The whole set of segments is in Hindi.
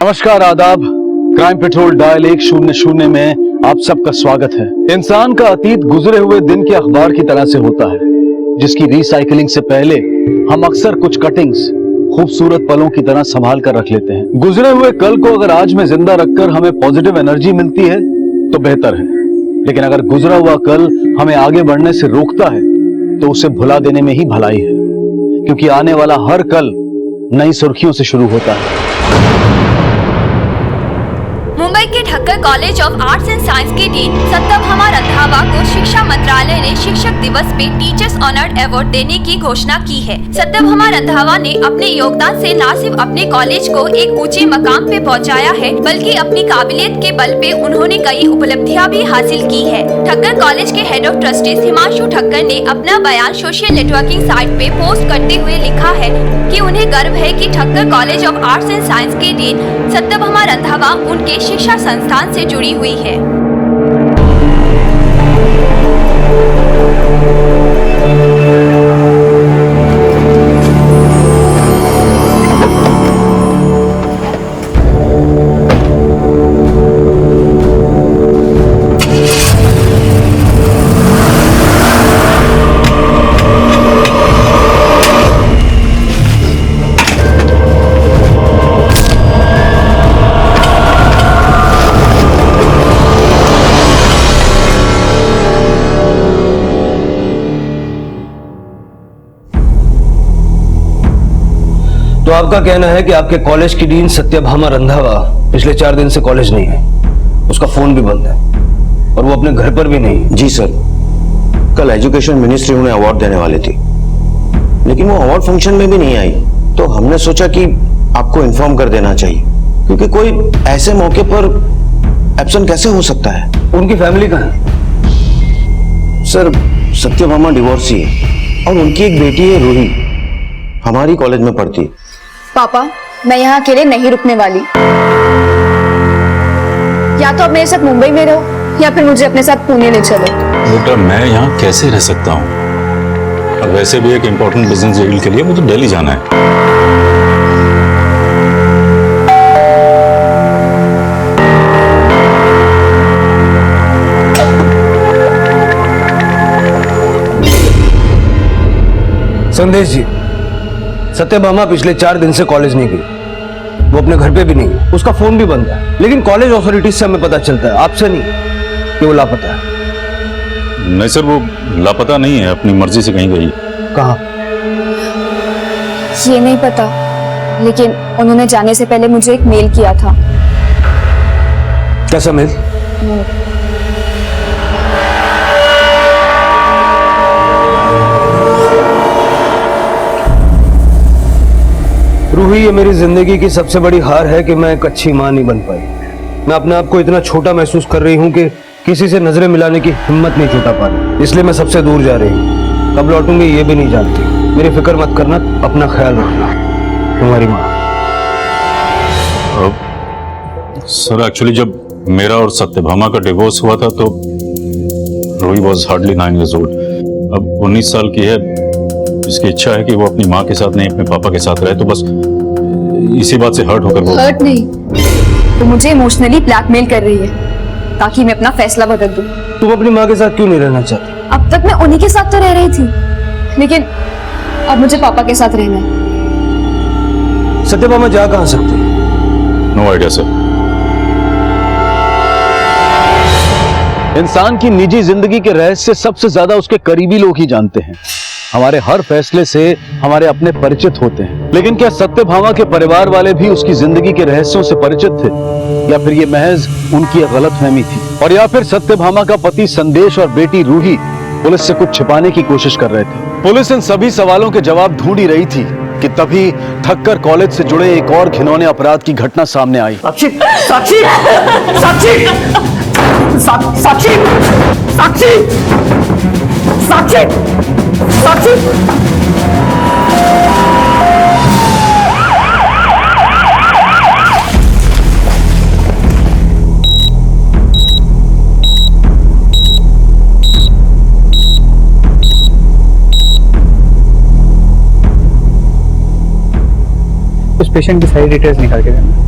नमस्कार, आदाब। क्राइम पेट्रोल डायल 100 में आप सबका स्वागत है। इंसान का अतीत गुजरे हुए दिन के अखबार की तरह से होता है, जिसकी रिसाइकलिंग से पहले हम अक्सर कुछ कटिंग्स खूबसूरत पलों की तरह संभाल कर रख लेते हैं। गुजरे हुए कल को अगर आज में जिंदा रखकर हमें पॉजिटिव एनर्जी मिलती है तो बेहतर है, लेकिन अगर गुजरा हुआ कल हमें आगे बढ़ने से रोकता है तो उसे भुला देने में ही भलाई है, क्योंकि आने वाला हर कल नई सुर्खियों से शुरू होता है। मुंबई के Thakkar college of arts and science के डीन सत्यभामा रंधावा को शिक्षा मंत्रालय ने शिक्षक दिवस पे टीचर्स ऑनर्ड अवार्ड देने की घोषणा की है। सत्यभामा रंधावा ने अपने योगदान से न सिर्फ अपने कॉलेज को एक ऊंचे मकाम पे पहुंचाया है, बल्कि अपनी काबिलियत के बल पे उन्होंने कई उपलब्धियां भी हासिल की है। ठक्कर कॉलेज के head of trustees Himanshu Thakkar ने अपना बयान सोशल नेटवर्किंग साइट पे पोस्ट करते हुए लिखा है कि उन्हें गर्व है कि Thakkar college of arts and science के डीन सत्यभामा रंधावा उनके शिक्षा संस्थान से जुड़ी हुई है। तो आपका कहना है कि आपके कॉलेज की डीन सत्यभामा रंधावा पिछले 4 दिन से कॉलेज नहीं है, उसका फोन भी बंद है और वो अपने घर पर भी नहीं। जी सर, कल एजुकेशन मिनिस्ट्री उन्हें अवार्ड देने वाली थी, लेकिन वो अवार्ड फंक्शन में भी नहीं आई, तो हमने सोचा कि आपको इन्फॉर्म कर देना चाहिए, क्योंकि कोई ऐसे मौके पर एब्सेंट कैसे हो सकता है। उनकी फैमिली कहाँ है? सर, सत्यभामा डिवोर्सी है और उनकी एक बेटी है रूही, हमारी कॉलेज में पढ़ती है। पापा, मैं यहाँ अकेले नहीं रुकने वाली। या तो आप मेरे साथ मुंबई में रहो या फिर मुझे अपने साथ पुणे ले चलो। बेटा, मैं यहाँ कैसे रह सकता हूँ? अब वैसे भी एक इम्पोर्टेंट बिजनेस डील के लिए मुझे दिल्ली जाना है। संदेश जी, सत्यभामा पिछले 4 दिन से कॉलेज नहीं गई, वो अपने घर पे भी नहीं, उसका फोन भी बंद है, लेकिन कॉलेज अथॉरिटीज से हमें पता चलता है, आपसे नहीं, कि वो लापता है। नहीं सर, वो लापता नहीं है, अपनी मर्जी से कहीं गई। कहाँ? ये नहीं पता, लेकिन उन्होंने जाने से पहले मुझे एक मेल किया था। कैसा मेल? रूही, ये मेरी जिंदगी की सबसे बड़ी हार है कि मैं एक अच्छी मां नहीं बन पाई। मैं अपने आप को इतना छोटा महसूस कर रही हूँ कि किसी से नजरें मिलाने की हिम्मत नहीं जुटा पा रही, इसलिए मैं सबसे दूर जा रही हूँ। कब लौटूंगी ये भी नहीं जानती। मेरी फिक्र मत करना, अपना ख्याल रखना। तुम्हारी माँ। सर, एक्चुअली जब मेरा और सत्यभामा का डिवोर्स हुआ था तो Ruhi was hardly 9 years old। अब 19 साल की है। इसकी इच्छा है कि वो अपनी माँ के साथ नहीं, अपने पापा के साथ रहे, तो बस इसी बात से हर्ट होकर वो। हर्ट नहीं, तो मुझे इमोशनली ब्लैकमेल कर रही है ताकि मैं अपना फैसला बदल दूं। तुम अपनी माँ के साथ क्यों नहीं रहना चाहती? अब तक मैं उन्हीं के साथ तो रह रही थी, लेकिन अब मुझे पापा के साथ रहना है। सत्यभामा जा कहाँ सकती? No idea sir. इंसान की निजी जिंदगी के रहस्य सबसे ज्यादा उसके करीबी लोग ही जानते हैं। हमारे हर फैसले से हमारे अपने परिचित होते हैं, लेकिन क्या सत्यभामा के परिवार वाले भी उसकी जिंदगी के रहस्यों से परिचित थे, या फिर ये महज उनकी गलतफहमी थी? और या फिर सत्यभामा का पति संदेश और बेटी रूही पुलिस से कुछ छिपाने की कोशिश कर रहे थे? पुलिस इन सभी सवालों के जवाब ढूंढ ही रही थी कि तभी ठक्कर कॉलेज से जुड़े एक और घिनौने अपराध की घटना सामने आई। साक्षी, साक्षी, साक्षी, साक्षी, साक्षी, साक्षी, साक्षी। उस पेशेंट की सारी डिटेल्स निकाल के देना।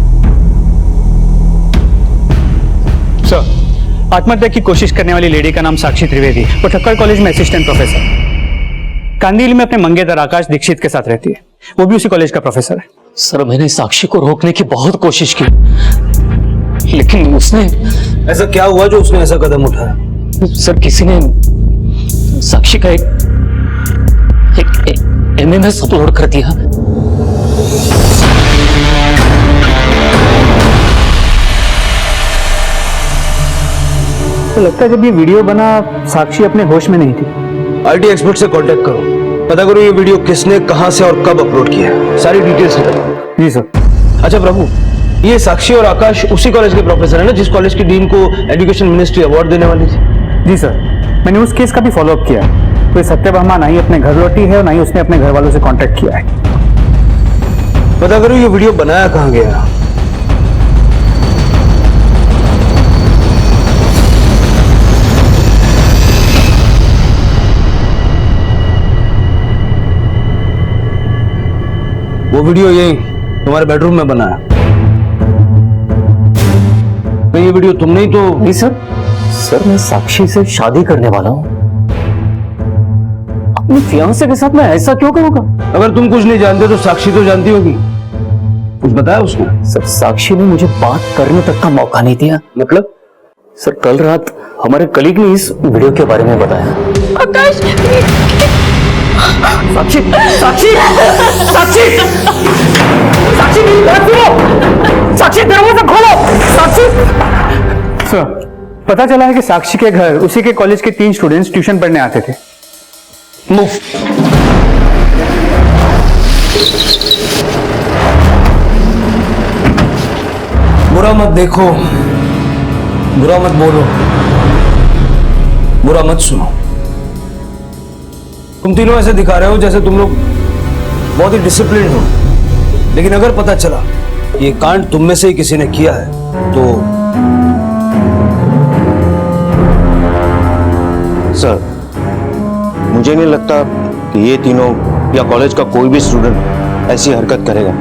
सर, आत्महत्या की कोशिश करने वाली लेडी का नाम साक्षी त्रिवेदी, वो ठक्कर कॉलेज में असिस्टेंट प्रोफेसर, कांदिवली में अपने मंगेतर आकाश दीक्षित के साथ रहती है, वो भी उसी कॉलेज का प्रोफेसर है। सर, मैंने साक्षी को रोकने की बहुत कोशिश की, लेकिन उसने... ऐसा क्या हुआ जो उसने ऐसा कदम उठाया? सर, किसी ने साक्षी का एक MMS अपलोड कर दिया। तो लगता है जब ये वीडियो बना साक्षी अपने होश में नहीं थी। आईटी एक्सपर्ट से कांटेक्ट करो, पता करो ये वीडियो किसने, कहां से और कब अपलोड किया है, सारी डिटेल्स निकालो। जी सर। अच्छा प्रभु, ये साक्षी और आकाश उसी कॉलेज के प्रोफेसर है ना जिस कॉलेज की डीन को एजुकेशन मिनिस्ट्री अवार्ड देने वाली थी? जी सर, मैंने उस केस का भी फॉलोअप किया। कोई सत्यभामा ना ही अपने घर लौटी है और ना ही उसने अपने घर वालों से कांटेक्ट किया है। पता करो ये वीडियो बनाया कहां गया। वो वीडियो यही तुम्हारे बेडरूम में बना है। तो ये वीडियो तुमने ही तो... नहीं सर, मैं साक्षी से शादी करने वाला हूँ। अपनी फियांसे के साथ मैं ऐसा क्यों करूंगा? अगर तुम कुछ नहीं जानते तो साक्षी तो जानती होगी, कुछ बताया उसने? सर, साक्षी ने मुझे बात करने तक का मौका नहीं दिया। मतलब? सर, कल रात हमारे कलीग ने इस वीडियो के बारे में बताया। आकाश, साक्षी, साक्षी, साक्षी, साक्षी, मेरी बात सुनो। साक्षी, दरवाजा खोलो। साक्षी। सर, पता चला है कि साक्षी के घर उसी के कॉलेज के 3 स्टूडेंट्स ट्यूशन पढ़ने आते थे। मूव। बुरा मत देखो, बुरा मत बोलो, बुरा मत सुनो। तुम तीनों ऐसे दिखा रहे हो जैसे तुम लोग बहुत ही डिसिप्लिन हो, लेकिन अगर पता चला ये कांड तुम में से ही किसी ने किया है तो... सर, मुझे नहीं लगता कि ये तीनों या कॉलेज का कोई भी स्टूडेंट ऐसी हरकत करेगा।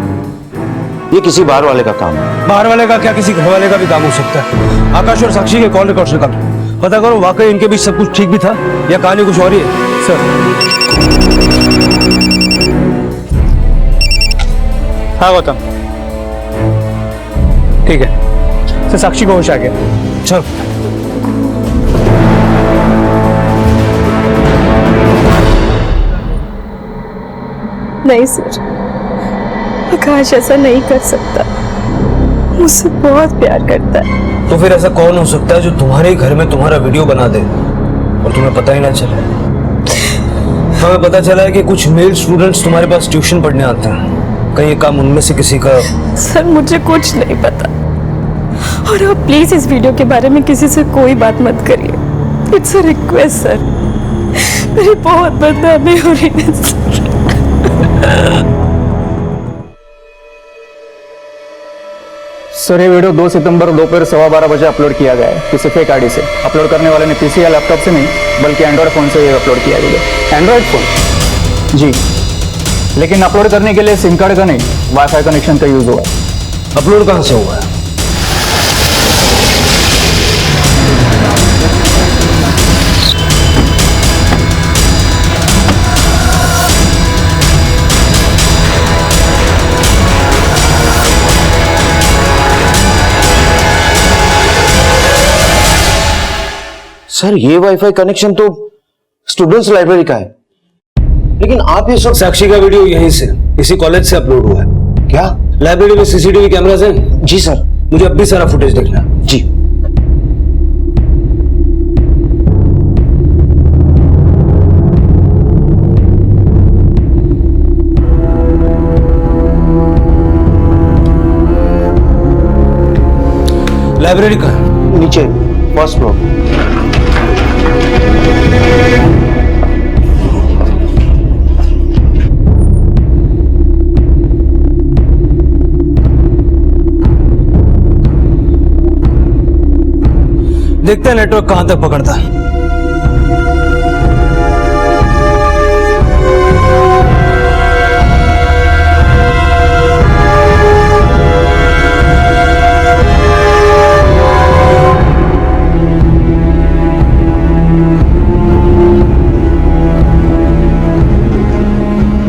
ये किसी बाहर वाले का काम है। बाहर वाले का क्या, किसी घर वाले का भी काम हो सकता है। आकाश और साक्षी के कॉल रिकॉर्ड निकालो, पता करो वाकई इनके बीच सब कुछ ठीक भी था या कहानी कुछ और ही है। सर। हाँ गौतम, ठीक है सर, साक्षी को होश आ गया। चल। नहीं सर, आकाश ऐसा नहीं कर सकता, मुझसे बहुत प्यार करता है। तो फिर ऐसा कौन हो सकता है जो तुम्हारे ही घर में तुम्हारा वीडियो बना दे और तुम्हें पता ही ना चले? हमें पता चला है कि कुछ मेल स्टूडेंट्स तुम्हारे पास ट्यूशन पढ़ने आते हैं, कहीं ये काम उनमें से किसी का... सर, मुझे कुछ नहीं पता, और आप प्लीज इस वीडियो के बारे में किसी से कोई बात मत करिए। इट्स अ रिक्वेस्ट सर, मेरी बहुत बदनामी हो रही है सर। सर, ये वीडियो 2 सितंबर दोपहर 12:15 बजे अपलोड किया गया है किसी फेक आईडी से। अपलोड करने वाले ने पीसी या लैपटॉप से नहीं बल्कि एंड्रॉयड फोन से ये अपलोड किया गया। Android phone? जी, लेकिन अपलोड करने के लिए सिम कार्ड का नहीं, वाईफाई कनेक्शन का यूज हुआ है। अपलोड कहां से हुआ है? सर, ये वाईफाई कनेक्शन तो स्टूडेंट्स लाइब्रेरी का है, लेकिन आप ये सब... साक्षी का वीडियो यहीं से, इसी कॉलेज से अपलोड हुआ है। क्या? लाइब्रेरी में सीसीटीवी कैमरास हैं? जी सर। मुझे अब भी सारा फुटेज देखना है। जी। लाइब्रेरी का नीचे फर्स्ट फ्लोर। देखते हैं नेटवर्क कहां तक पकड़ता है।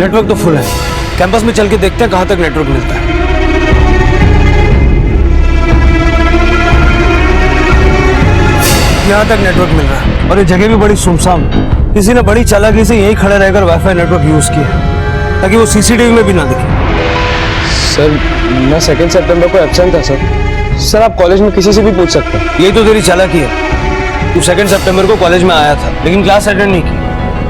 नेटवर्क तो फुल है, कैंपस में चल के देखते हैं कहाँ तक नेटवर्क मिलता है। यहाँ तक नेटवर्क मिल रहा है और ये जगह भी बड़ी सुनसान। किसी ने बड़ी चालाकी से यहीं खड़े रहकर वाईफाई नेटवर्क यूज किया ताकि वो सीसीटीवी में भी ना दिखे। सर मैं 2 सितंबर को एब्सेंट था सर आप कॉलेज में किसी से भी पूछ सकते हैं। यही तो तेरी चालाकी है। तू 2 सितंबर को कॉलेज में आया था लेकिन क्लास अटेंड नहीं की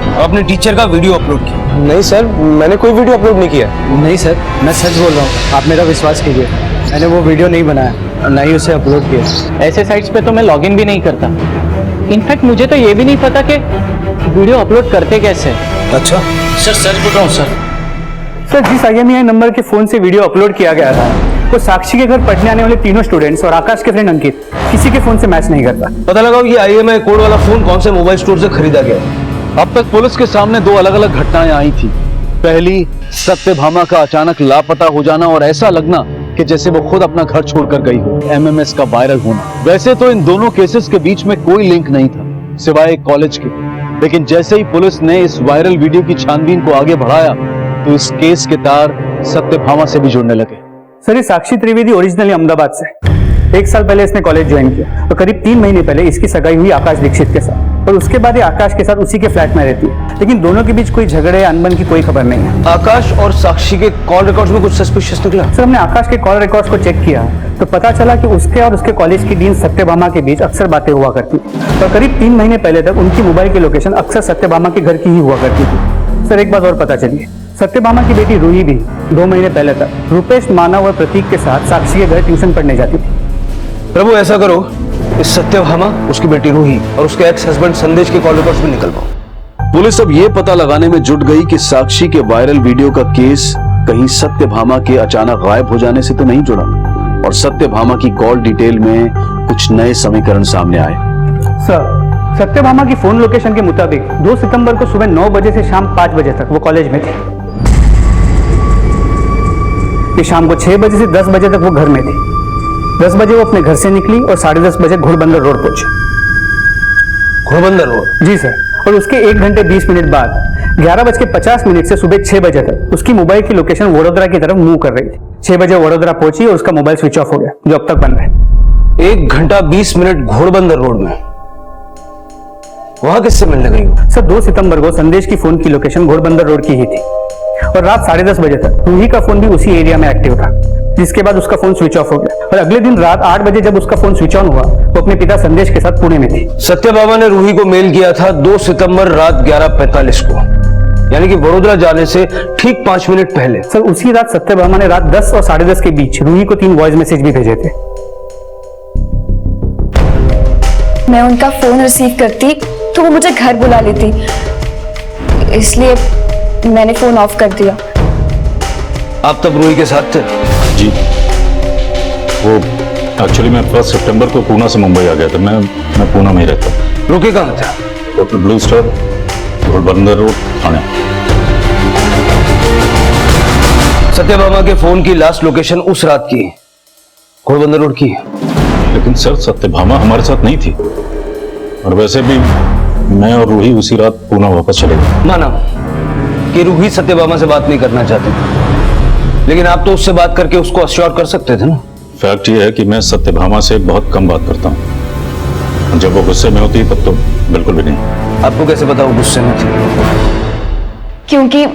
और अपने टीचर का वीडियो अपलोड किया। नहीं सर मैंने कोई वीडियो अपलोड नहीं किया। नहीं सर मैं सच बोल रहा हूँ, आप मेरा विश्वास कीजिए। मैंने वो वीडियो नहीं बनाया और ना ही उसे अपलोड किया। ऐसे साइट्स पे तो मैं लॉगिन भी नहीं करता। इनफैक्ट मुझे तो ये भी नहीं पता कि वीडियो अपलोड करते कैसे। अच्छा सर सच बोल रहा हूँ सर। सर जिस IMEI नंबर के फोन से वीडियो अपलोड किया गया था वो साक्षी के घर पढ़ने आने वाले तीनों स्टूडेंट्स और आकाश के फ्रेंड अंकित किसी के फोन से मैच नहीं करता। पता लगा ये IMEI कोड वाला फोन कौन से मोबाइल स्टोर से खरीदा गया। अब तक पुलिस के सामने 2 अलग अलग घटनाएं आई थी। पहली, सत्यभामा का अचानक लापता हो जाना और ऐसा लगना कि जैसे वो खुद अपना घर छोड़कर गई हो। MMS का वायरल होना। वैसे तो इन दोनों केसेस के बीच में कोई लिंक नहीं था सिवाय कॉलेज के, लेकिन जैसे ही पुलिस ने इस वायरल वीडियो की छानबीन को आगे बढ़ाया तो इस केस के तार सत्यभामा से भी जुड़ने लगे। सर ये साक्षी त्रिवेदी ओरिजिनली अहमदाबाद से। 1 साल पहले इसने कॉलेज ज्वाइन किया तो करीब 3 महीने पहले इसकी सगाई हुई आकाश दीक्षित के साथ और उसके बाद ये आकाश के साथ उसी के फ्लैट में रहती है, लेकिन दोनों के बीच कोई झगड़े या अनबन की कोई खबर नहीं है। आकाश और साक्षी के कॉल रिकॉर्ड्स में कुछ सस्पिशियस निकला। सर हमने आकाश के कॉल रिकॉर्ड्स को चेक किया तो पता चला कि उसके और उसके कॉलेज की डीन सत्यभामा के बीच अक्सर बातें हुआ करती थी और करीब 3 महीने पहले तक उनकी मोबाइल की लोकेशन अक्सर सत्यभामा के घर की ही हुआ करती थी। सर एक बात और पता चली, सत्यभामा की बेटी रूही भी 2 महीने पहले तक रुपेश, मानव और प्रतीक के साथ साक्षी के घर ट्यूशन पढ़ने जाती थी। प्रभु ऐसा करो, इस सत्यभामा, उसकी बेटी रूही और उसके एक्स हस्बैंड संदेश के कॉल रिकॉर्ड्स में निकल पाओ। पुलिस अब ये पता लगाने में जुट गई कि साक्षी के वायरल वीडियो का केस कहीं सत्यभामा के अचानक गायब हो जाने से तो नहीं जुड़ा और सत्यभामा की कॉल डिटेल में कुछ नए समीकरण सामने आए। सर सत्यभामा की फोन लोकेशन के मुताबिक 2 सितंबर को सुबह 9 बजे से शाम 5 बजे तक वो कॉलेज में थी। कि शाम को 6 बजे से 10 बजे तक वो घर में थी। 10 बजे वो अपने घर से निकली और 10:30 बजे घोड़बंदर रोड पहुंची। घोड़बंदर रोड? जी सर। और उसके 1 घंटे 20 मिनट बाद 11:50 से सुबह 6 बजे तक उसकी मोबाइल की लोकेशन वडोदरा की तरफ मूव कर रही थी। 6 बजे वडोदरा पहुंची और उसका मोबाइल स्विच ऑफ हो गया जो अब तक बंद है। 1 घंटा 20 मिनट घोड़बंदर रोड में, वहां किससे मिलने गई हो? सर 2 सितंबर को संदेश की फोन की लोकेशन घोड़बंदर रोड की ही थी और रात 10:30 बजे तक रूही का फोन भी उसी एरिया में एक्टिव था, जिसके बाद उसका फोन स्विच ऑफ हो गया और अगले दिन रात 8 बजे जब उसका फोन स्विच ऑन हुआ तो अपने पिता संदेश के साथ पुणे में थी। सत्यभामा ने रूही को मेल किया था 2 सितंबर रात 11:45 को, यानी कि वडोदरा जाने से ठीक 5 मिनट पहले। सर उसी रात सत्यभामा ने रात 10 और 10:30 के बीच रूही को 3 वॉइस मैसेज भी भेजे थे। मैं उनका फोन रिसीव करती तो वो मुझे घर बुला लेती, इसलिए मैंने फोन ऑफ कर दिया। आप तब रूही के साथ थे? जी, वो एक्चुअली मैं 1 सितंबर को पूना से मुंबई आ गया था। मैं पूना में ही रहता हूँ। रुके कहाँ थे? Hotel blue star, Ghodbunder road, Thane. Satyabhama के फोन की लास्ट लोकेशन उस रात की घोड़बंदर रोड की है। लेकिन सर सत्यभामा हमारे साथ नहीं थी और वैसे भी मैं और रूही उसी रात पूना वापस चले गए। माना कि रूही सत्यभामा से बात नहीं करना चाहती थी, लेकिन आप तो उससे बात करके उसको अश्योर कर सकते थे ना। फैक्ट ये है कि मैं सत्यभामा से बहुत कम बात करता हूँ। जब वो गुस्से में होती तब तो बिल्कुल भी नहीं। आपको कैसे पता वो गुस्से में थी? क्योंकि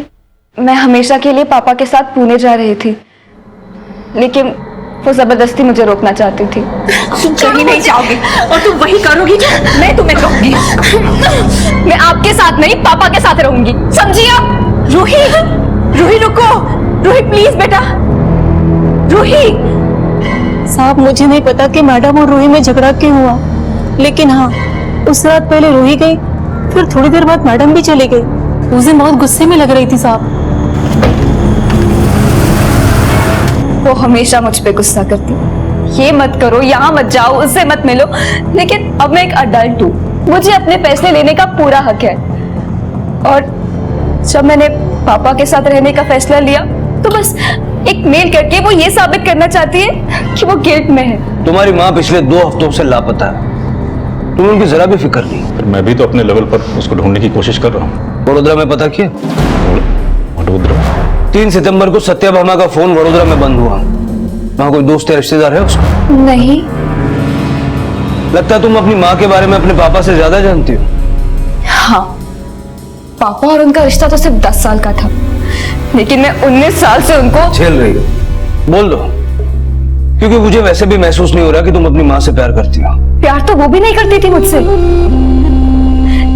मैं हमेशा के लिए पापा के साथ पुणे जा रही थी, लेकिन वो जबरदस्ती मुझे रोकना चाहती थी। तुम कहीं नहीं जाओगी और तुम वही करोगी जो मैं तुम्हें कहूंगी। मैं आपके साथ नहीं पापा के साथ रहूंगी, समझी आप? रूही, रूही रुको, रूही प्लीज बेटा, रूही। साहब मुझे नहीं पता कि मैडम और रूही में झगड़ा क्यों हुआ, लेकिन हाँ उस रात पहले रूही गई, फिर थोड़ी देर बाद मैडम भी चली गई। उस दिन बहुत गुस्से में लग रही थी साहब। वो हमेशा मुझ पे गुस्सा करती, ये मत करो, यहाँ मत जाओ, उससे मत मिलो। लेकिन अब मैं एक अडल्ट हूँ, मुझे अपने फैसले लेने का पूरा हक है। और जब मैंने पापा के साथ रहने का फैसला लिया तो बस एक मेल करके वो ये साबित करना चाहती है कि वो गिल्ट में है। तुम्हारी माँ पिछले 2 हफ्तों से लापता है, तुमने उनकी जरा भी फिक्र नहीं। मैं भी तो अपने लेवल पर उसको ढूंढने की कोशिश कर रहा हूँ। वडोदरा में पता किया? वडोदरा? 3 सितंबर को सत्यभामा का फोन वडोदरा में बंद हुआ। वहां कोई दोस्त या रिश्तेदार है उसका? नहीं। लगता है तुम अपनी माँ के बारे में अपने पापा से ज्यादा जानती हो। हाँ, पापा और उनका रिश्ता तो सिर्फ 10 साल का था, लेकिन मैं 19 साल से उनको झेल रही हो। बोल दो, क्योंकि मुझे वैसे भी महसूस नहीं हो रहा कि तुम अपनी माँ से प्यार करती हो। प्यार तो वो भी नहीं करती थी मुझसे।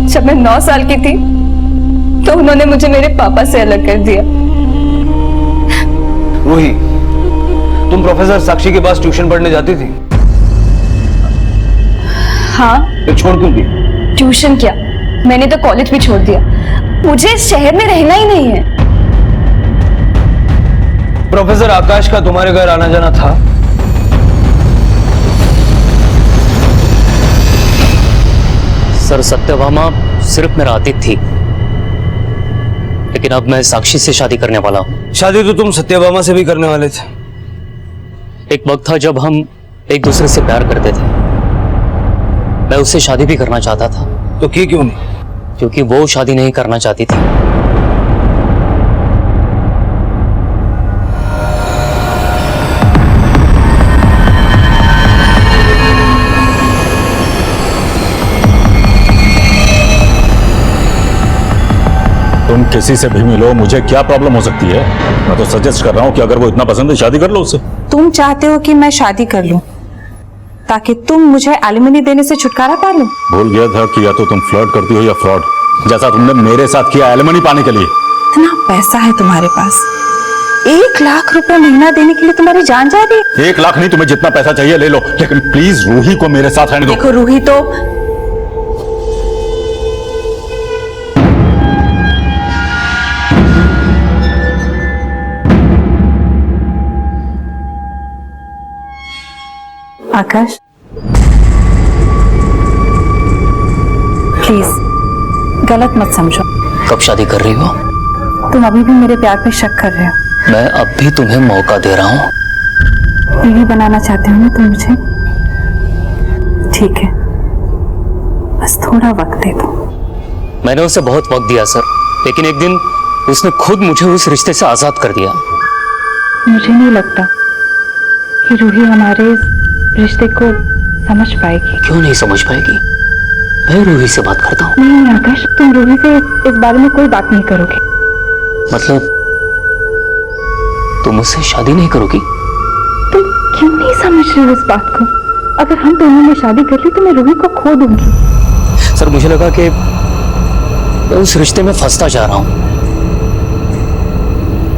जब मैं 9 साल की थी तो उन्होंने मुझे मेरे पापा से अलग कर दिया। रूही, तुम प्रोफेसर साक्षी के पास ट्यूशन पढ़ने जाती थी? हाँ। तो छोड़ क्यों दी? ट्यूशन क्या, मैंने तो कॉलेज भी छोड़ दिया। मुझे इस शहर में रहना ही नहीं है। प्रोफेसर आकाश का तुम्हारे घर आना जाना था? सर, सत्यभामा सिर्फ मेरा आतिथ्य थी, लेकिन अब मैं साक्षी से शादी करने वाला हूं। शादी तो तुम सत्यभामा से भी करने वाले थे। एक वक्त था जब हम एक दूसरे से प्यार करते थे। मैं उससे शादी भी करना चाहता था। तो की क्यों नहीं? क्योंकि वो शादी नहीं करना चाहती थी। तुम किसी से भी मिलो, मुझे क्या प्रॉब्लम हो सकती है? मैं तो सजेस्ट कर रहा हूँ कि अगर वो इतना पसंद है शादी कर लो उससे। तुम चाहते हो कि मैं शादी कर लूं ताकि तुम मुझे एलिमनी देने से छुटकारा पा लो? भूल गया था कि या तो तुम फ्लर्ट करती हो या फ्रॉड, जैसा तुमने मेरे साथ किया एलिमनी पाने के लिए। इतना पैसा है तुम्हारे पास, 1 लाख रुपए महीना देने के लिए तुम्हारी जान जा रही है? 1 लाख नहीं, तुम्हें जितना पैसा चाहिए ले लो, लेकिन प्लीज रूही को मेरे साथ रहने दो। देखो रूही तो आकाश, प्लीज गलत मत समझो। कब शादी कर रही हो? तुम अभी भी मेरे प्यार पे शक कर रहे हो। मैं अब भी तुम्हें मौका दे रहा हूँ। बीवी बनाना चाहते हो ना तुम मुझे? ठीक है, बस थोड़ा वक्त दे दो। मैंने उसे बहुत वक्त दिया सर, लेकिन एक दिन उसने खुद मुझे उस रिश्ते से आजाद कर दिया। मुझे नहीं लगता कि रूही हमारे इस रिश्ते को समझ पाएगी। क्यों नहीं समझ पाएगी? मैं रूही से बात करता हूँ। नहीं आकाश, तुम रूही से इस बारे में कोई बात नहीं करोगे। मतलब तुम मुझसे शादी नहीं करोगी? तुम क्यों नहीं समझ रहे हो इस बात को? अगर हम दोनों ने शादी कर ली तो मैं रूही को खो दूंगी। सर, मुझे लगा कि मैं उस रिश्ते में फंसता जा रहा हूँ,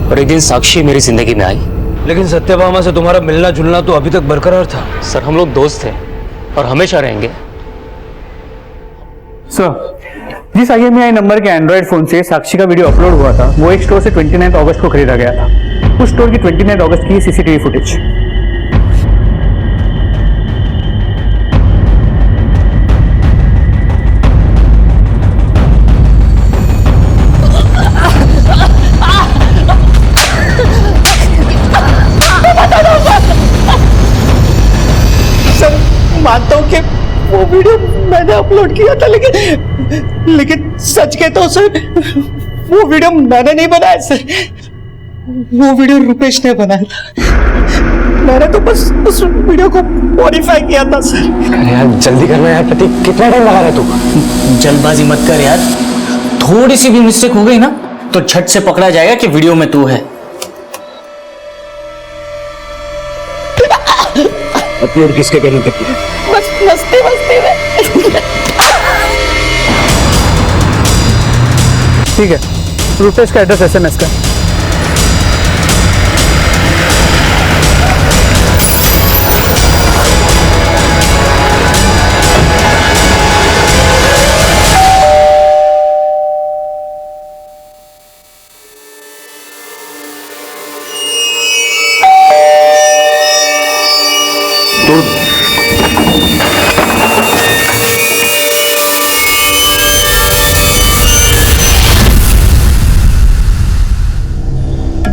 और एक दिन साक्षी मेरी जिंदगी में आई। लेकिन सत्यभामा से तुम्हारा मिलना जुलना तो अभी तक बरकरार था। सर, हम लोग दोस्त थे और हमेशा रहेंगे। सर, जिस IMEI नंबर के एंड्रॉइड फोन से साक्षी का वीडियो अपलोड हुआ था, वो एक स्टोर से 29 अगस्त को खरीदा गया था। उस स्टोर की 29 अगस्त की CCTV फुटेज। मानता हूँ कि वो वीडियो मैंने अपलोड किया था, लेकिन सच कहता हूँ सर, वो वीडियो मैंने नहीं बनाया सर, वो वीडियो रुपेश ने बनाया था। मैंने तो बस उस वीडियो को मॉडिफाई किया था सर। अरे यार जल्दी करना यार प्रतीक, कितना टाइम लगा रहा है तू? जल्दबाजी मत कर यार, थोड़ी सी भी मिस्टेक हो गई ना तो झट से पकड़ा जाएगा कि वीडियो में तू है। अपलोड किसके कहने तक किया? बस मस्ती में। ठीक है, रुपेश का एड्रेस SMS का।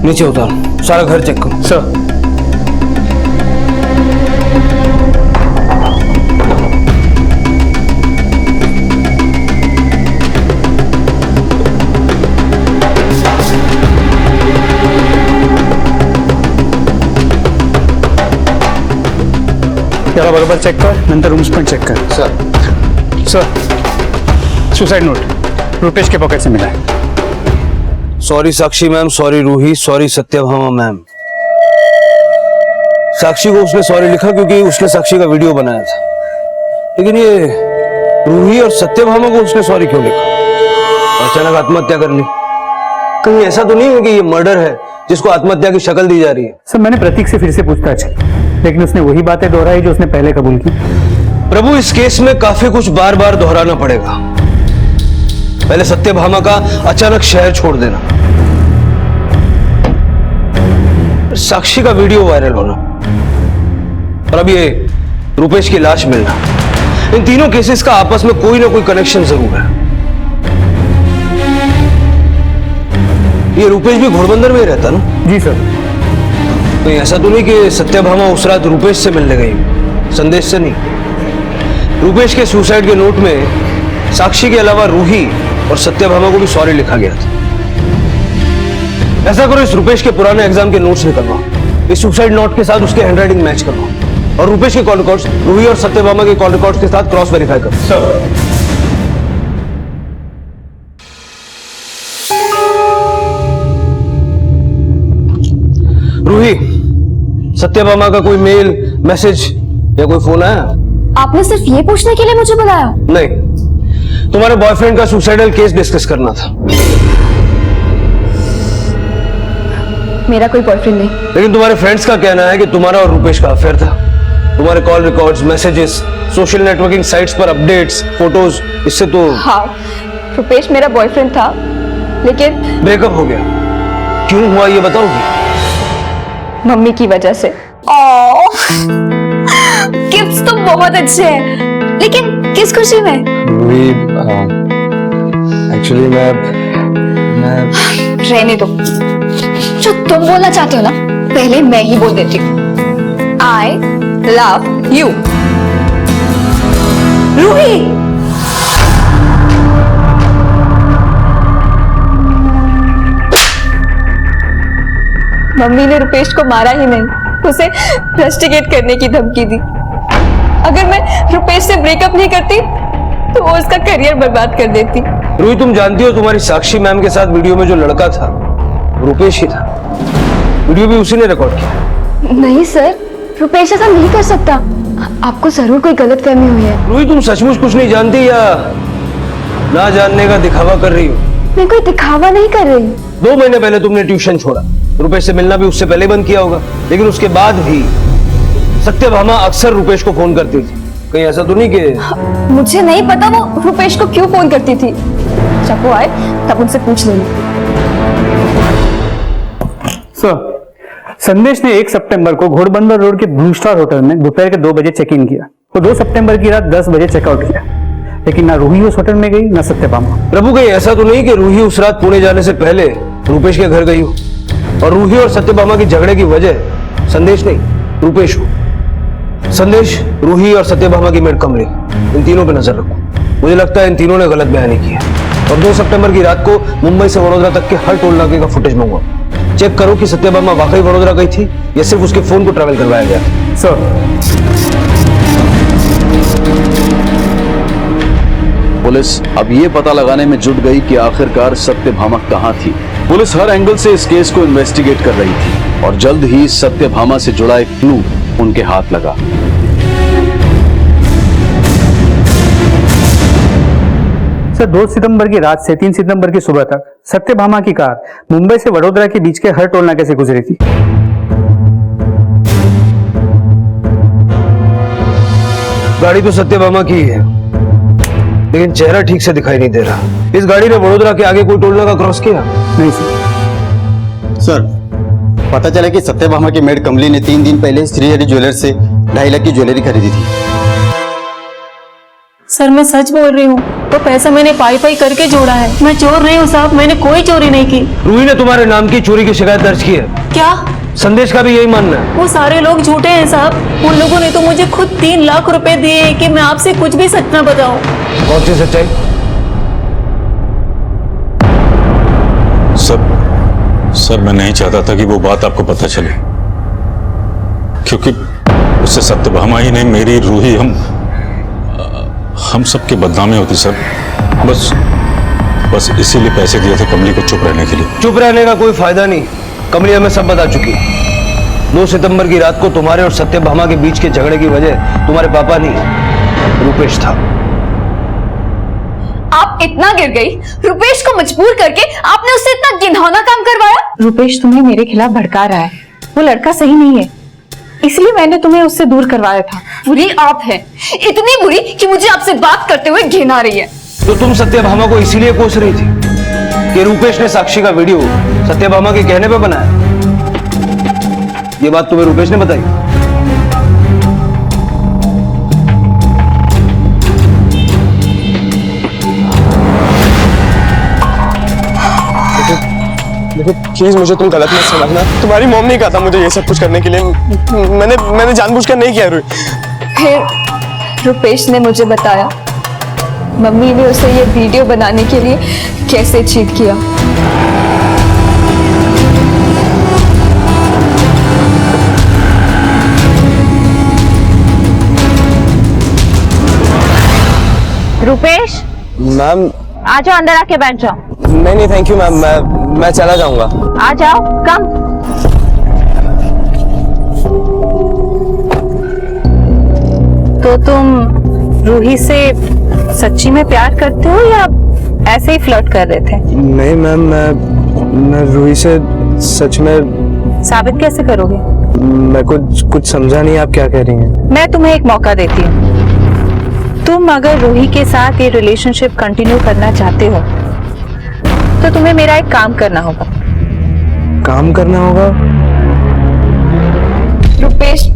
नीचे उतारो, सारा घर चेक करो। सर, जरा बरोबर चेक कर, नंतर रूम्स पण चेक कर. सर, सुसाइड नोट रुपेश के पॉकेट से मिला है. Sorry Sakshi ma'am, sorry Roohi, sorry Satyabhama ma'am. Sakshi को उसने सॉरी लिखा क्योंकि उसने साक्षी का वीडियो बनाया था, लेकिन ये रूही और सत्यभामा को उसने सॉरी क्यों लिखा? अचानक आत्महत्या कर ली. कहीं ऐसा तो नहीं है कि ये मर्डर है जिसको आत्महत्या की शक्ल दी जा रही है? सर, मैंने प्रतीक से फिर से पूछताछ की, लेकिन उसने वही बातें दोहराई जो उसने पहले कबूल की. प्रभु, इस केस में काफी कुछ बार बार दोहराना पड़ेगा. पहले सत्यभामा का अचानक शहर छोड़ देना, साक्षी का वीडियो वायरल होना, और अब ये रुपेश की लाश मिलना. इन तीनों केसेस का आपस में कोई ना कोई कनेक्शन जरूर है. ये रुपेश भी घोड़बंदर में ही रहता ना? जी सर. कहीं ऐसा तो नहीं कि सत्यभामा उस रात रुपेश से मिलने गई, संदेश से नहीं? रुपेश के सुसाइड के नोट में साक्षी के अलावा रूही और सत्यभामा को भी सॉरी लिखा गया था. ऐसा करो, इस रुपेश के पुराने एग्जाम के नोट्स निकलवाओ, इस सुसाइड नोट के साथ उसके हैंडराइटिंग मैच करवाओ, और रुपेश के कॉल रिकॉर्ड्स रूही और सत्यभामा के कॉल रिकॉर्ड्स के साथ क्रॉस वेरीफाई करो. सर, रूही, सत्यभामा का कोई मेल, मैसेज या कोई फोन आया? आपने सिर्फ ये पूछने के लिए मुझे बुलाया? नहीं, तुम्हारे बॉयफ्रेंड का सुसाइडल केस डिस्कस करना था. मेरा कोई बॉयफ्रेंड नहीं. लेकिन तुम्हारे फ्रेंड्स का कहना है कि तुम्हारा और रुपेश का अफेयर था. तुम्हारे call records, messages, social networking sites पर अपडेट्स, फोटोज, इससे तो... हाँ, रुपेश मेरा बॉयफ्रेंड था, लेकिन ब्रेकअप हो गया. क्यों हुआ ये बताओगी? मम्मी की वजह से. गिफ्ट्स तो बहुत अच्छे हैं, लेकिन किस खुशी में? एक्चुअली मैं रहने दो. जो तुम बोलना चाहते हो ना, पहले मैं ही बोल देती हूँ. I love you. Ruhi, mummy ने रुपेश को मारा ही नहीं, उसे रस्टिकेट करने की धमकी दी. अगर मैं रुपेश से ब्रेकअप नहीं करती तो वो उसका करियर बर्बाद कर देती. रूही, तुम जानती हो तुम्हारी साक्षी मैम के साथ वीडियो में जो लड़का था रुपेश ही था. वीडियो भी उसी ने रिकॉर्ड किया. नहीं सर, रुपेश ऐसा नहीं कर सकता. आपको जरूर कोई गलतफहमी हुई है. रूही, तुम सचमुच कुछ नहीं जानती या ना जानने का दिखावा कर रही हो? मैं कोई दिखावा नहीं कर रही. 2 महीने पहले तुमने ट्यूशन छोड़ा. रुपेश से मिलना भी उससे पहले बंद किया होगा, लेकिन उसके बाद भी सत्यभामा अक्सर रुपेश को फोन करती थी. कहीं ऐसा तो नहीं कि... मुझे नहीं पता वो रुपेश को क्यों फोन करती थी. जब वो आए तब उनसे पूछ लेना. सर, संदेश ने 1 सितंबर को घोड़बंदर रोड के ब्लू स्टार होटल में दोपहर के 2 बजे चेक इन किया. वो 2 सितंबर की रात 10 बजे चेकआउट किया, लेकिन ना रूही उस होटल में गई ना सत्यभामा. प्रभु, कहीं ऐसा तो नहीं कि रूही उस रात पुणे जाने से पहले रुपेश के घर गई हो, और रूही और सत्यभामा की झगड़े की वजह संदेश नहीं रुपेश हो. संदेश, रूही और सत्यभामा की मेड कमली, इन तीनों पे नजर रखो. मुझे लगता है इन तीनों ने गलत बयानी की है. और 2 सितंबर की रात को मुंबई से वडोदरा तक के हर टोल नाके का फुटेज मंगवाओ. चेक करो कि सत्यभामा वाकई वडोदरा गई थी या सिर्फ उसके फोन को ट्रैवल करवाया गया. सर, पुलिस अब ये पता लगाने में जुट गई कि आखिरकार सत्यभामा कहां थी. पुलिस हर एंगल से इस केस को इन्वेस्टिगेट कर रही थी, और जल्द ही सत्यभामा से जुड़ा एक क्लू उनके हाथ लगा. सर, 2 सितंबर की रात से 3 सितंबर की सुबह तक सत्यभामा की कार मुंबई से वडोदरा के बीच के हर टोल नाके से गुजरी थी. गाड़ी तो सत्यभामा की है, लेकिन चेहरा ठीक से दिखाई नहीं दे रहा. इस गाड़ी ने वडोदरा के आगे कोई टोल नाका क्रॉस किया? नहीं सर. सर, पता चला कि सत्यभामा की मेड कमली ने 3 दिन पहले श्रीहरि ज्वेलर्स से 2.5 लाख की ज्वेलरी खरीदी थी. सर, मैं सच बोल रही हूँ. वो पैसा मैंने पाई करके जोड़ा है. मैं चोर नहीं हूँ साहब, मैंने कोई चोरी नहीं की. रूही ने तुम्हारे नाम की चोरी की शिकायत दर्ज की है. क्या? संदेश का भी यही मानना है. वो सारे लोग झूठे हैं साहब. उन लोगों ने तो मुझे खुद 3 लाख रुपए दिए हैं कि मैं आपसे कुछ भी सच ना बताऊं. कौन सी सच्चाई? सर, मैं नहीं चाहता था कि वो बात आपको पता चले, क्योंकि उससे सत्यभामा ही नहीं, मेरी रूही, हम सबकी बदनामी होती सर। बस इसीलिए पैसे दिए थे कमली को चुप रहने के लिए। चुप रहने का कोई फायदा नहीं, कमली हमें सब बता चुकी है। 2 सितंबर की रात को तुम्हारे और सत्यभामा के बीच के झगड़े की वजह तुम्हारे पापा नहीं, रूपेश था। आप इतना गिर गई, रुपेश को मजबूर करके आपने उससे इतना घिनौना काम करवाया। रुपेश तुम्हें मेरे खिलाफ भड़का रहा है, वो लड़का सही नहीं है, इसलिए मैंने तुम्हें उससे दूर करवाया था। बुरी आप है, इतनी बुरी कि मुझे आपसे बात करते हुए घिन आ रही है। तो तुम सत्यभामा को इसीलिए कोस रही थी कि रूपेश ने साक्षी का वीडियो सत्यभामा के कहने पे बनाया। ये बात तुम्हें रूपेश ने बताई? देखो प्लीज मुझे तुम गलत मत समझना, तुम्हारी मॉम नहीं कहा था मुझे ये सब कुछ करने के लिए। मैंने जानबूझकर नहीं किया। फिर रुपेश ने मुझे बताया मम्मी ने उसे ये वीडियो बनाने के लिए कैसे चीट किया। रुपेश मैम आ जाओ, अंदर आके बैठ जाओ। नहीं थैंक यू मैम, मैं चला जाऊंगा। आ जाओ, कम। तो तुम रूही से सच्ची में प्यार करते हो या ऐसे ही फ्लर्ट कर रहे थे? नहीं मैम, मैं रूही से सच में। साबित कैसे करोगे? मैं कुछ समझा नहीं, आप क्या कह रही हैं? मैं तुम्हें एक मौका देती हूँ, तुम अगर रूही के साथ ये रिलेशनशिप कंटिन्यू करना चाहते हो तो तुम्हें मेरा एक काम करना होगा। काम करना होगा? रुपेश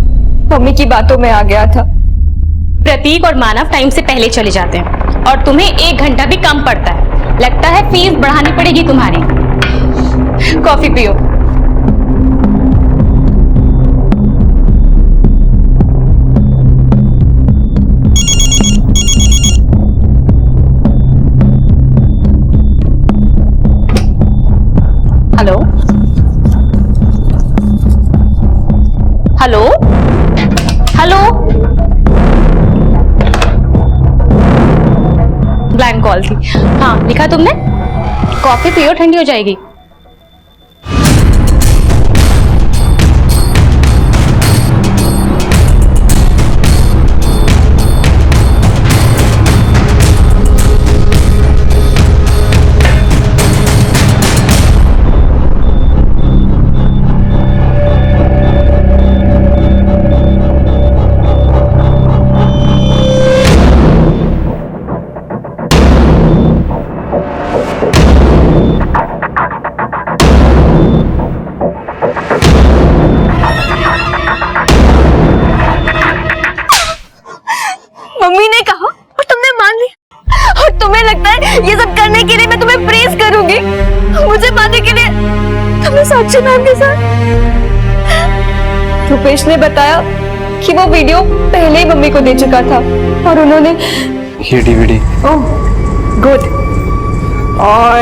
मम्मी की बातों में आ गया था। प्रतीक और मानव टाइम से पहले चले जाते हैं और तुम्हें 1 घंटा भी कम पड़ता है। लगता है फीस बढ़ानी पड़ेगी तुम्हारी। कॉफी पियो। Hello hello hello, blank call थी। हाँ लिखा तुमने? कॉफी पियो, ठंडी हो जाएगी। मम्मी ने कहा और तुमने मान लिया, और तुम्हें लगता है ये सब करने के लिए मैं तुम्हें प्रेज करूंगी? मुझे पाने के लिए तुमने साक्षी मैम के साथ। रुपेश ने बताया कि वो वीडियो पहले ही मम्मी को दे चुका था और उन्होंने ये डीवीडी। ओह गुड, और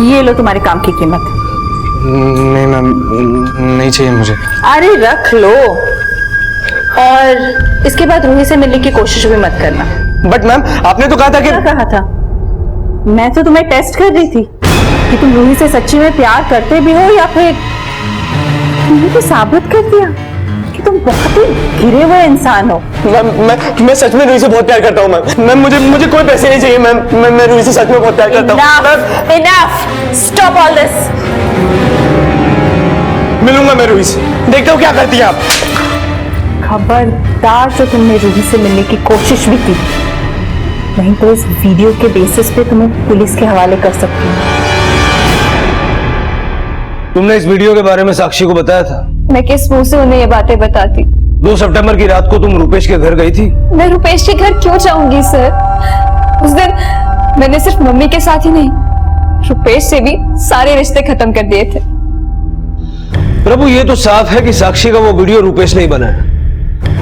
ये लो तुम्हारे काम की कीमत। नहीं मैम, नहीं चाहिए मुझे। अरे रख लो, और इसके बाद रूही से मिलने की कोशिश भी मत करना। बट मैम आपने तो कहा था कि। क्या कहा था? मैं तो तुम्हें टेस्ट कर रही थी कि तुम रूही से सच्ची में प्यार करते भी हो या फिर। तुमने तो साबित कर दिया कि तुम बहुत ही गिरे हुए इंसान हो। मैं सच में रूही से बहुत प्यार करता हूँ मैम। मुझे कोई पैसे नहीं चाहिए मैम। मैं रूही से सच में बहुत प्यार करता हूँ। Enough! Stop all this! मिलूंगा मैं रूही से, देखता हूँ क्या करती है आप। खबरदार जो तुमने रूही से मिलने की कोशिश भी की, नहीं तो इस वीडियो के बेसिस पे तुम्हें पुलिस के हवाले कर सकती हूँ। तुमने इस वीडियो के बारे में साक्षी को बताया था? मैं किस मुंह से उन्हें ये बातें बताती? 2 सितंबर की रात को तुम रूपेश के घर गई थी? मैं रुपेश के घर क्यों जाऊंगी सर? उस दिन मैंने सिर्फ मम्मी के साथ ही नहीं, रुपेश से भी सारे रिश्ते खत्म कर दिए थे। प्रभु, ये तो साफ है कि साक्षी का वो वीडियो रूपेश ने ही बनाया,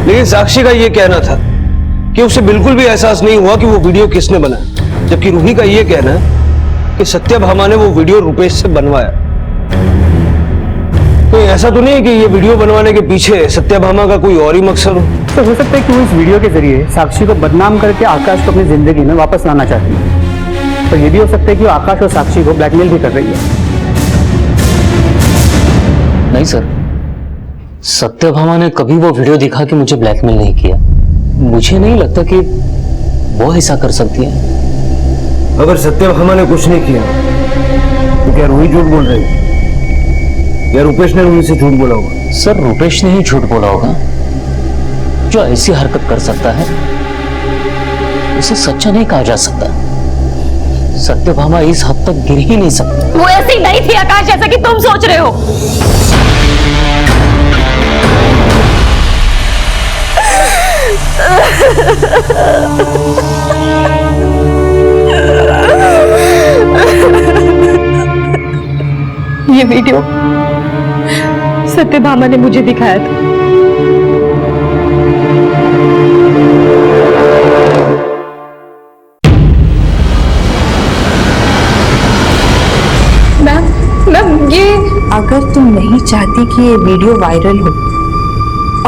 लेकिन साक्षी का ये कहना था कि उसे बिल्कुल भी एहसास नहीं हुआ कि वो वीडियो किसने बनाया, जबकि रूही का ये कहना है कि सत्यभामा ने वो वीडियो रूपेश से बनवाया। कोई ऐसा तो नहीं है कि ये वीडियो बनवाने के पीछे सत्यभामा का कोई और ही मकसद हो? तो हो सकता है कि वो इस वीडियो के जरिए साक्षी को बदनाम करके आकाश को अपनी जिंदगी में वापस लाना चाहती है। तो ये भी हो सकता है कि वो आकाश और साक्षी को ब्लैकमेल भी कर रही है। नहीं सर, सत्यभामा ने कभी वो वीडियो दिखा कि मुझे ब्लैकमेल नहीं किया। मुझे नहीं लगता कि वो ऐसा कर सकती है। अगर सत्यभामा ने कुछ नहीं किया तो क्या रूही झूठ बोल रही है या रुपेश ने रूही से झूठ बोला होगा? सर, रुपेश ने ही झूठ बोला होगा। जो ऐसी हरकत कर सकता है उसे सच्चा नहीं कहा जा सकता। सत्यभामा इस हद तक गिर ही नहीं सकती। वो ऐसी नहीं थी आकाश जैसा कि तुम सोच रहे हो। ये वीडियो सत्यभामा ने मुझे दिखाया था। मैम ये अगर तुम नहीं चाहती कि ये वीडियो वायरल हो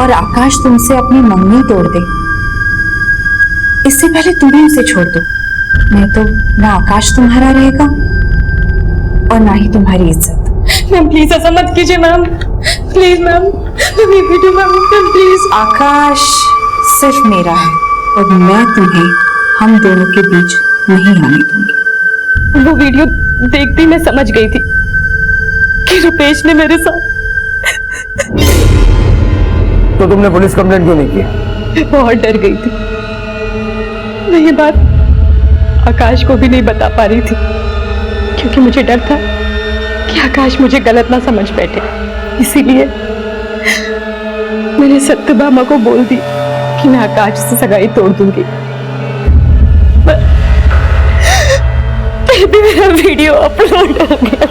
और आकाश तुमसे अपनी मंगनी तोड़ दे, इससे पहले तुम ही उसे छोड़ दो। नहीं तो ना आकाश तुम्हारा रहेगा और ना ही तुम्हारी इज्जत। मैम प्लीज ऐसा मत कीजिए मैम, प्लीज मैम, ये वीडियो मैम प्लीज। आकाश सिर्फ मेरा है और मैं तुम्हें हम दोनों के बीच नहीं आने दूंगी। वो वीडियो देखते ही मैं समझ गई थी कि रुपेश ने मेरे साथ। तो तुमने पुलिस कंप्लेंट क्यों नहीं की? बहुत डर गई थी। मैं ये बात आकाश को भी नहीं बता पा रही थी क्योंकि मुझे डर था कि आकाश मुझे गलत ना समझ बैठे। इसीलिए मैंने सत्यभामा को बोल दी कि मैं आकाश से सगाई तोड़ दूंगी। फिर भी मेरा वीडियो अपलोड हो गया।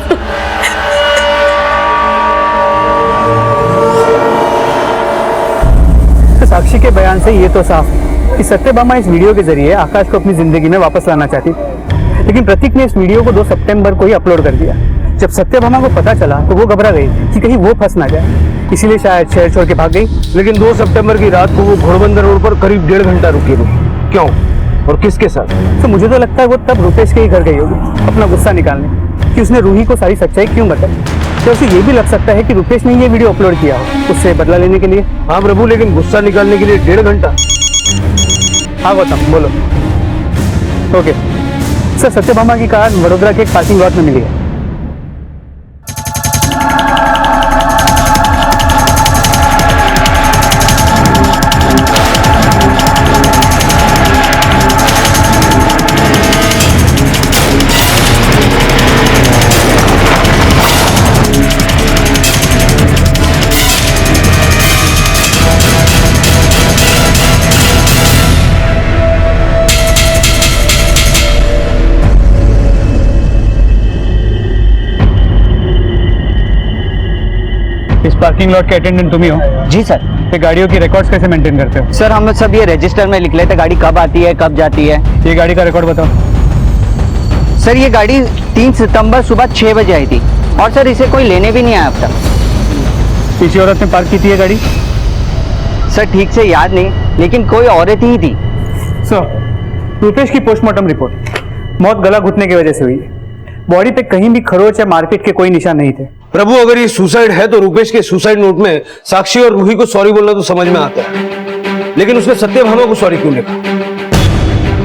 साक्षी के बयान से ये तो साफ है कि सत्यभामा इस वीडियो के जरिए आकाश को अपनी जिंदगी में वापस लाना चाहती थी। लेकिन प्रतीक ने इस वीडियो को 2 सितंबर को ही अपलोड कर दिया। जब सत्यभामा को पता चला तो वो घबरा गई कि कहीं वो फंस ना जाए, इसीलिए शायद शहर छोड़ के भाग गई। लेकिन 2 सितंबर की रात को वो घोड़बंदर रोड पर करीब 1.5 घंटा रुकी। क्यों और किसके साथ? तो मुझे तो लगता है वो तब रुपेश के ही घर गई होगी अपना गुस्सा निकालने कि उसने रूही को सारी सच्चाई क्यों बताई। तो उसे ये भी लग सकता है कि रुपेश ने ये वीडियो अपलोड किया हो उससे बदला लेने के लिए। हाँ प्रभु, लेकिन गुस्सा निकालने के लिए 1.5 घंटा? हाँ गौतम बोलो। ओके सर, सत्यभामा की कार वडोदरा के एक पार्किंग लॉट में मिली है। इस पार्किंग लॉट के अटेंडेंट तुम ही हो? जी सर। ये गाड़ियों की रिकॉर्ड्स कैसे मेंटेन करते हो? सर हम सब ये रजिस्टर में लिख लेते गाड़ी कब आती है कब जाती है। ये गाड़ी का रिकॉर्ड बताओ। सर ये गाड़ी 3 सितंबर सुबह 6 बजे आई थी और सर इसे कोई लेने भी नहीं आया अब तक। किसी औरत ने पार्क की थी ये गाड़ी? सर ठीक से याद नहीं, लेकिन कोई औरत ही थी। सर रुपेश की पोस्टमार्टम रिपोर्ट, मौत गला घुटने की वजह से हुई है। बॉडी पे कहीं भी खरोच या मारपीट के कोई निशान नहीं थे। प्रभु, अगर ये सुसाइड है तो रुपेश के सुसाइड नोट में साक्षी और रूही को सॉरी बोलना तो समझ में आता है, लेकिन उसने सत्यभामा को सॉरी क्यों लिखा?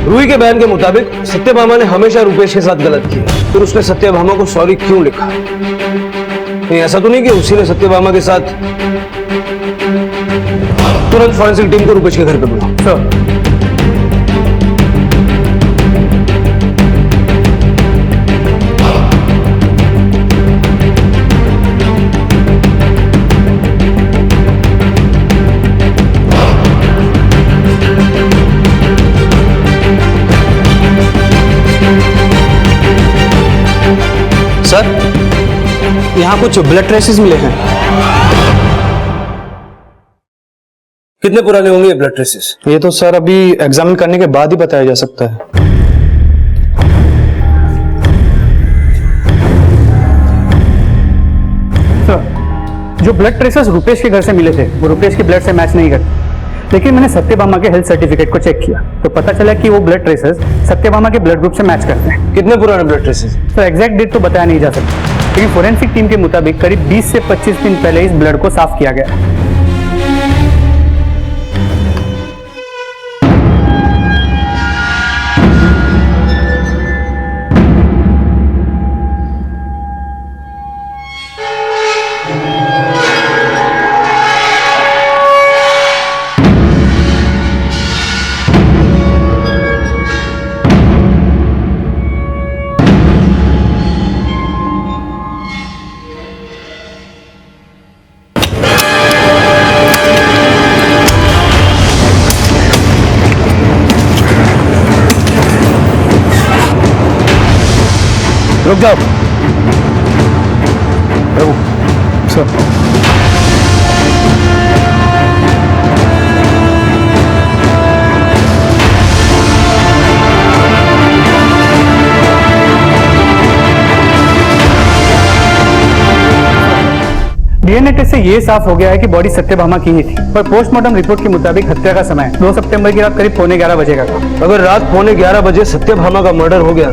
रूही के बयान के मुताबिक सत्यभामा ने हमेशा रुपेश के साथ गलत किया, फिर उसने सत्यभामा को सॉरी क्यों लिखा? नहीं ऐसा तो नहीं कि उसी ने सत्यभामा के साथ? तुरंत फॉरेंसिक टीम को रुपेश के घर पे बुलाओ। सर सर यहाँ कुछ ब्लड ट्रेसेस मिले हैं। कितने पुराने होंगे ये ब्लड ट्रेसेस? ये तो सर अभी एग्जामिन करने के बाद ही बताया जा सकता है। सर जो ब्लड ट्रेसेस रुपेश के घर से मिले थे वो रुपेश के ब्लड से मैच नहीं करते, लेकिन मैंने सत्यभामा के हेल्थ सर्टिफिकेट को चेक किया तो पता चला कि वो ब्लड ट्रेसेस सत्यभामा के ब्लड ग्रुप से मैच करते हैं। कितने पुराने ब्लड ट्रेसेस? तो एग्जैक्ट डेट तो बताया नहीं जा सकता, लेकिन फोरेंसिक टीम के मुताबिक करीब 20 से 25 दिन पहले इस ब्लड को साफ किया गया। रुक जाओ। प्रभु सर, डीएनए टेस्ट से ये साफ हो गया है कि बॉडी सत्यभामा की ही थी, पर पोस्टमार्टम रिपोर्ट के मुताबिक हत्या का समय 2 सितंबर की रात करीब 11:15 बजे का था। अगर रात 11:15 बजे सत्यभामा का मर्डर हो गया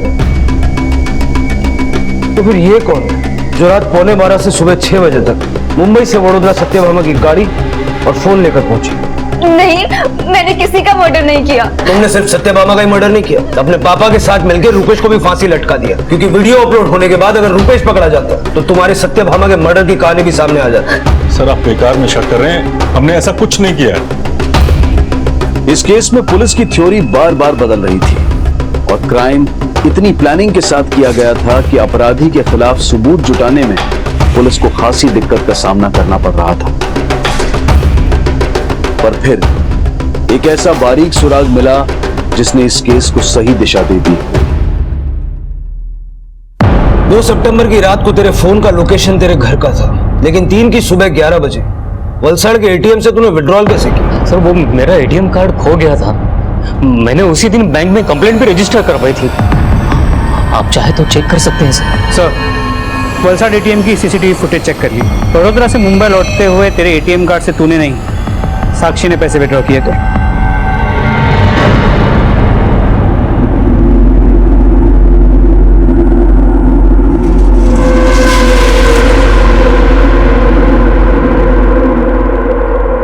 तो फिर ये कौन है जो रात 11:15 से सुबह 6 बजे तक मुंबई से वडोदरा सत्यभामा की गाड़ी और फोन लेकर पहुंची? नहीं, मैंने किसी का मर्डर नहीं किया। तुमने सिर्फ सत्यभामा का ही मर्डर नहीं किया, अपने पापा के साथ मिलकर रुपेश को भी फांसी लटका दिया, क्योंकि वीडियो अपलोड होने के बाद अगर रुपेश पकड़ा जाता तो तुम्हारे सत्यभामा के मर्डर की कहानी भी सामने आ जाती। सर आप बेकार में शक कर रहे हैं, हमने ऐसा कुछ नहीं किया। इस केस में पुलिस की थ्योरी बार बार बदल रही थी और क्राइम इतनी प्लानिंग के साथ किया गया था कि अपराधी के खिलाफ सबूत जुटाने में पुलिस को खासी दिक्कत का सामना करना पड़ रहा था। पर फिर एक ऐसा बारीक सुराग मिला जिसने इस केस को सही दिशा दे दी। 2 सितंबर की रात को तेरे फोन का लोकेशन तेरे घर का था, लेकिन 3 की सुबह 11 बजे वलसाड़ के एटीएम से तूने विड्रॉल कैसे किया? सर वो मेरा एटीएम कार्ड खो गया था, मैंने उसी दिन बैंक में कंप्लेंट भी रजिस्टर करवाई थी। आप चाहे तो चेक कर सकते हैं सर, वलसाड़ एटीएम की सीसीटीवी फुटेज चेक कर ली। वडोदरा से मुंबई लौटते हुए तेरे एटीएम कार्ड से तूने नहीं, साक्षी ने पैसे विड्रॉ किए थे।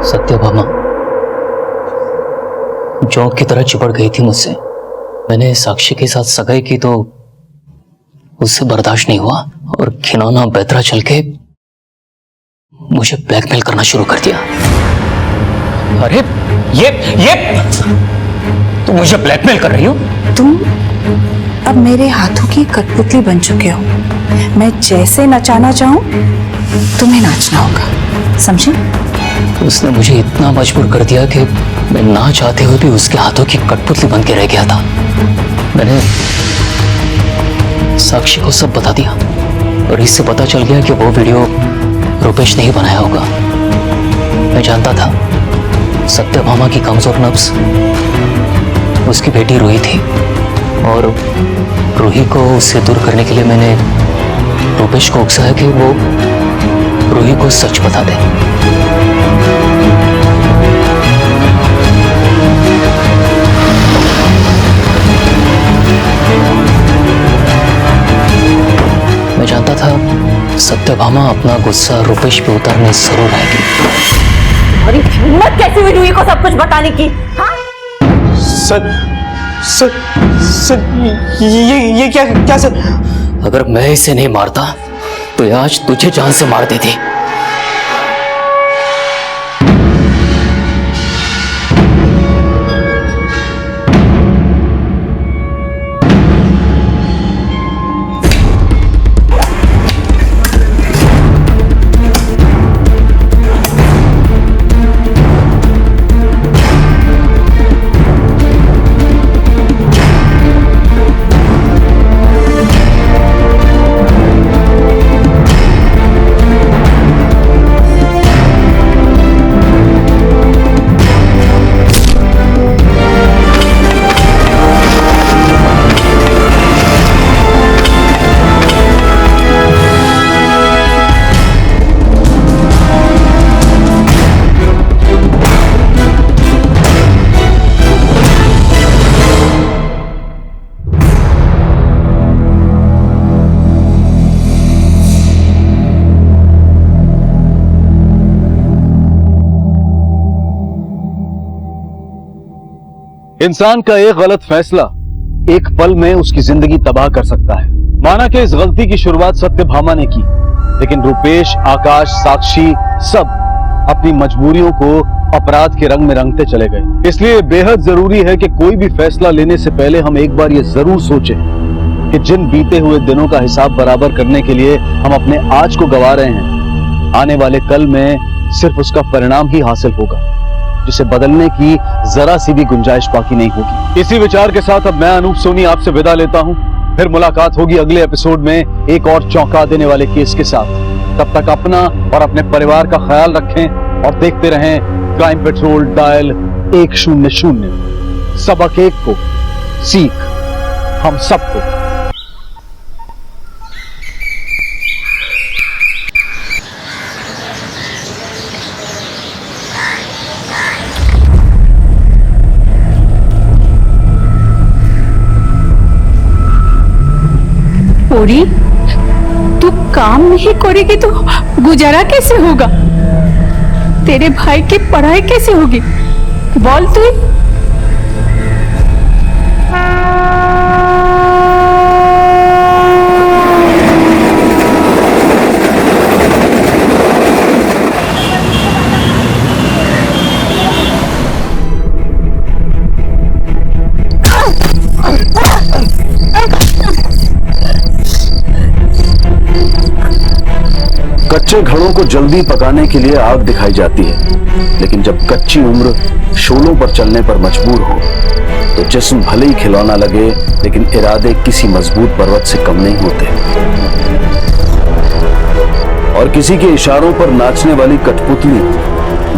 सत्यभामा जौक की तरह चिपट गई थी मुझसे। मैंने साक्षी के साथ सगाई की तो उससे बर्दाश्त नहीं हुआ और खिलौना बेतरा चल के मुझे ब्लैकमेल करना शुरू कर दिया। अरे ये तुम मुझे ब्लैकमेल कर रही हो? तुम अब मेरे हाथों की कठपुतली बन चुके हो। मैं जैसे नचाना चाहूं तुम्हें नाचना होगा, समझे? उसने मुझे इतना मजबूर कर दिया कि मैं ना चाहते हुए भी उसके हाथों की कठपुतली बन के रह गया था। मैंने साक्षी को सब बता दिया और इससे पता चल गया कि वो वीडियो रुपेश ने ही बनाया होगा। मैं जानता था सत्यभामा की कमजोर नब्ज उसकी बेटी रूही थी और रूही को उससे दूर करने के लिए मैंने रुपेश को उकसाया कि वो रूही को सच बता दे। मैं जानता था सत्यभामा अपना गुस्सा रुपेश पे उतारने जरूर आएगी। और हिम्मत कैसी हुई रूही को सब कुछ बताने की? हाँ? सर ये क्या सर? अगर मैं इसे नहीं मारता तो ये आज तुझे जान से मार देती। इंसान का एक गलत फैसला एक पल में उसकी जिंदगी तबाह कर सकता है। माना कि इस गलती की शुरुआत सत्यभामा ने की, लेकिन रुपेश, आकाश, साक्षी सब अपनी मजबूरियों को अपराध के रंग में रंगते चले गए। इसलिए बेहद जरूरी है कि कोई भी फैसला लेने से पहले हम एक बार ये जरूर सोचें कि जिन बीते हुए दिनों का हिसाब बराबर करने के लिए हम अपने आज को गंवा रहे हैं, आने वाले कल में सिर्फ उसका परिणाम ही हासिल होगा, जिसे बदलने की जरा सी भी गुंजाइश बाकी नहीं होगी। इसी विचार के साथ अब मैं अनूप सोनी आपसे विदा लेता हूं। फिर मुलाकात होगी अगले एपिसोड में एक और चौंका देने वाले केस के साथ। तब तक अपना और अपने परिवार का ख्याल रखें और देखते रहें क्राइम पेट्रोल डायल 100। सबक एक को, सीख हम सबको। पूरी तू काम नहीं करेगी तो गुजारा कैसे होगा? तेरे भाई की पढ़ाई कैसे होगी? बोल तू। कच्चे घड़ों को जल्दी पकाने के लिए आग दिखाई जाती है, लेकिन जब कच्ची उम्र शोलों पर चलने पर मजबूर हो तो जिस्म भले ही खिलौना लगे, लेकिन इरादे किसी मजबूत पर्वत से कम नहीं होते। और किसी के इशारों पर नाचने वाली कठपुतली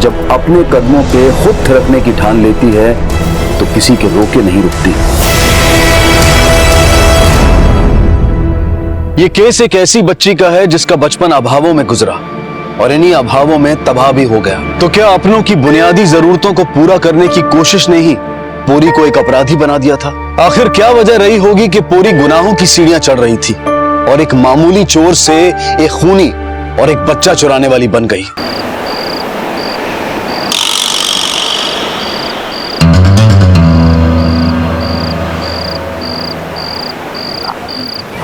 जब अपने कदमों पे खुद थिरकने की ठान लेती है तो किसी के रोके नहीं रुकती। ये केस एक ऐसी बच्ची का है जिसका बचपन अभावों में गुजरा और इन्हीं अभावों में तबाह भी हो गया। तो क्या अपनों की बुनियादी जरूरतों को पूरा करने की कोशिश ने ही पूरी को एक अपराधी बना दिया था? आखिर क्या वजह रही होगी कि पूरी गुनाहों की सीढ़ियां चढ़ रही थी और एक मामूली चोर से एक खूनी और एक बच्चा चुराने वाली बन गई?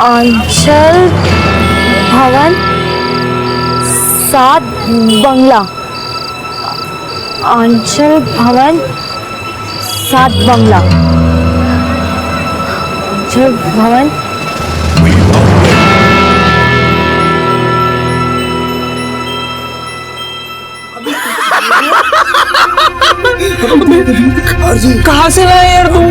आंचल भवन 7 बंगला। आंचल भवन 7 बंगला। आंचल भवन कहाँ से लाए यार तुम?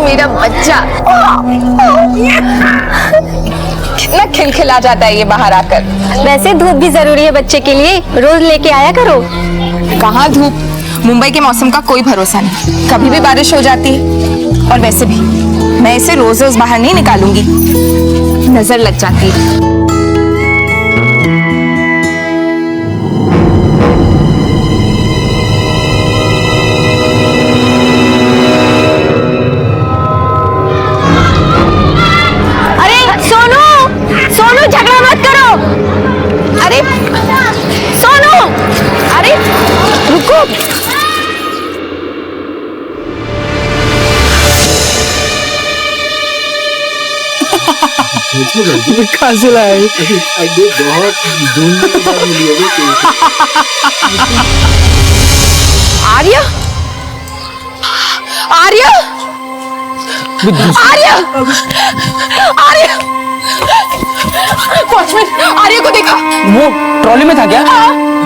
मेरा बच्चा कितना खिलखिला जाता है ये बाहर आकर। वैसे धूप भी जरूरी है बच्चे के लिए, रोज लेके आया करो। कहाँ धूप, मुंबई के मौसम का कोई भरोसा नहीं, कभी भी बारिश हो जाती है। और वैसे भी मैं इसे रोज रोज बाहर नहीं निकालूंगी, नजर लग जाती है। झगड़ा मत करो। अरे सोनू, अरे रुको। कहाँ से लाए? बहुत ढूंढने के बाद मिली है। आर्या, आर्या, आर्या, आर्या, वॉचमैन आर्या को देखा। वो ट्रॉली में था क्या?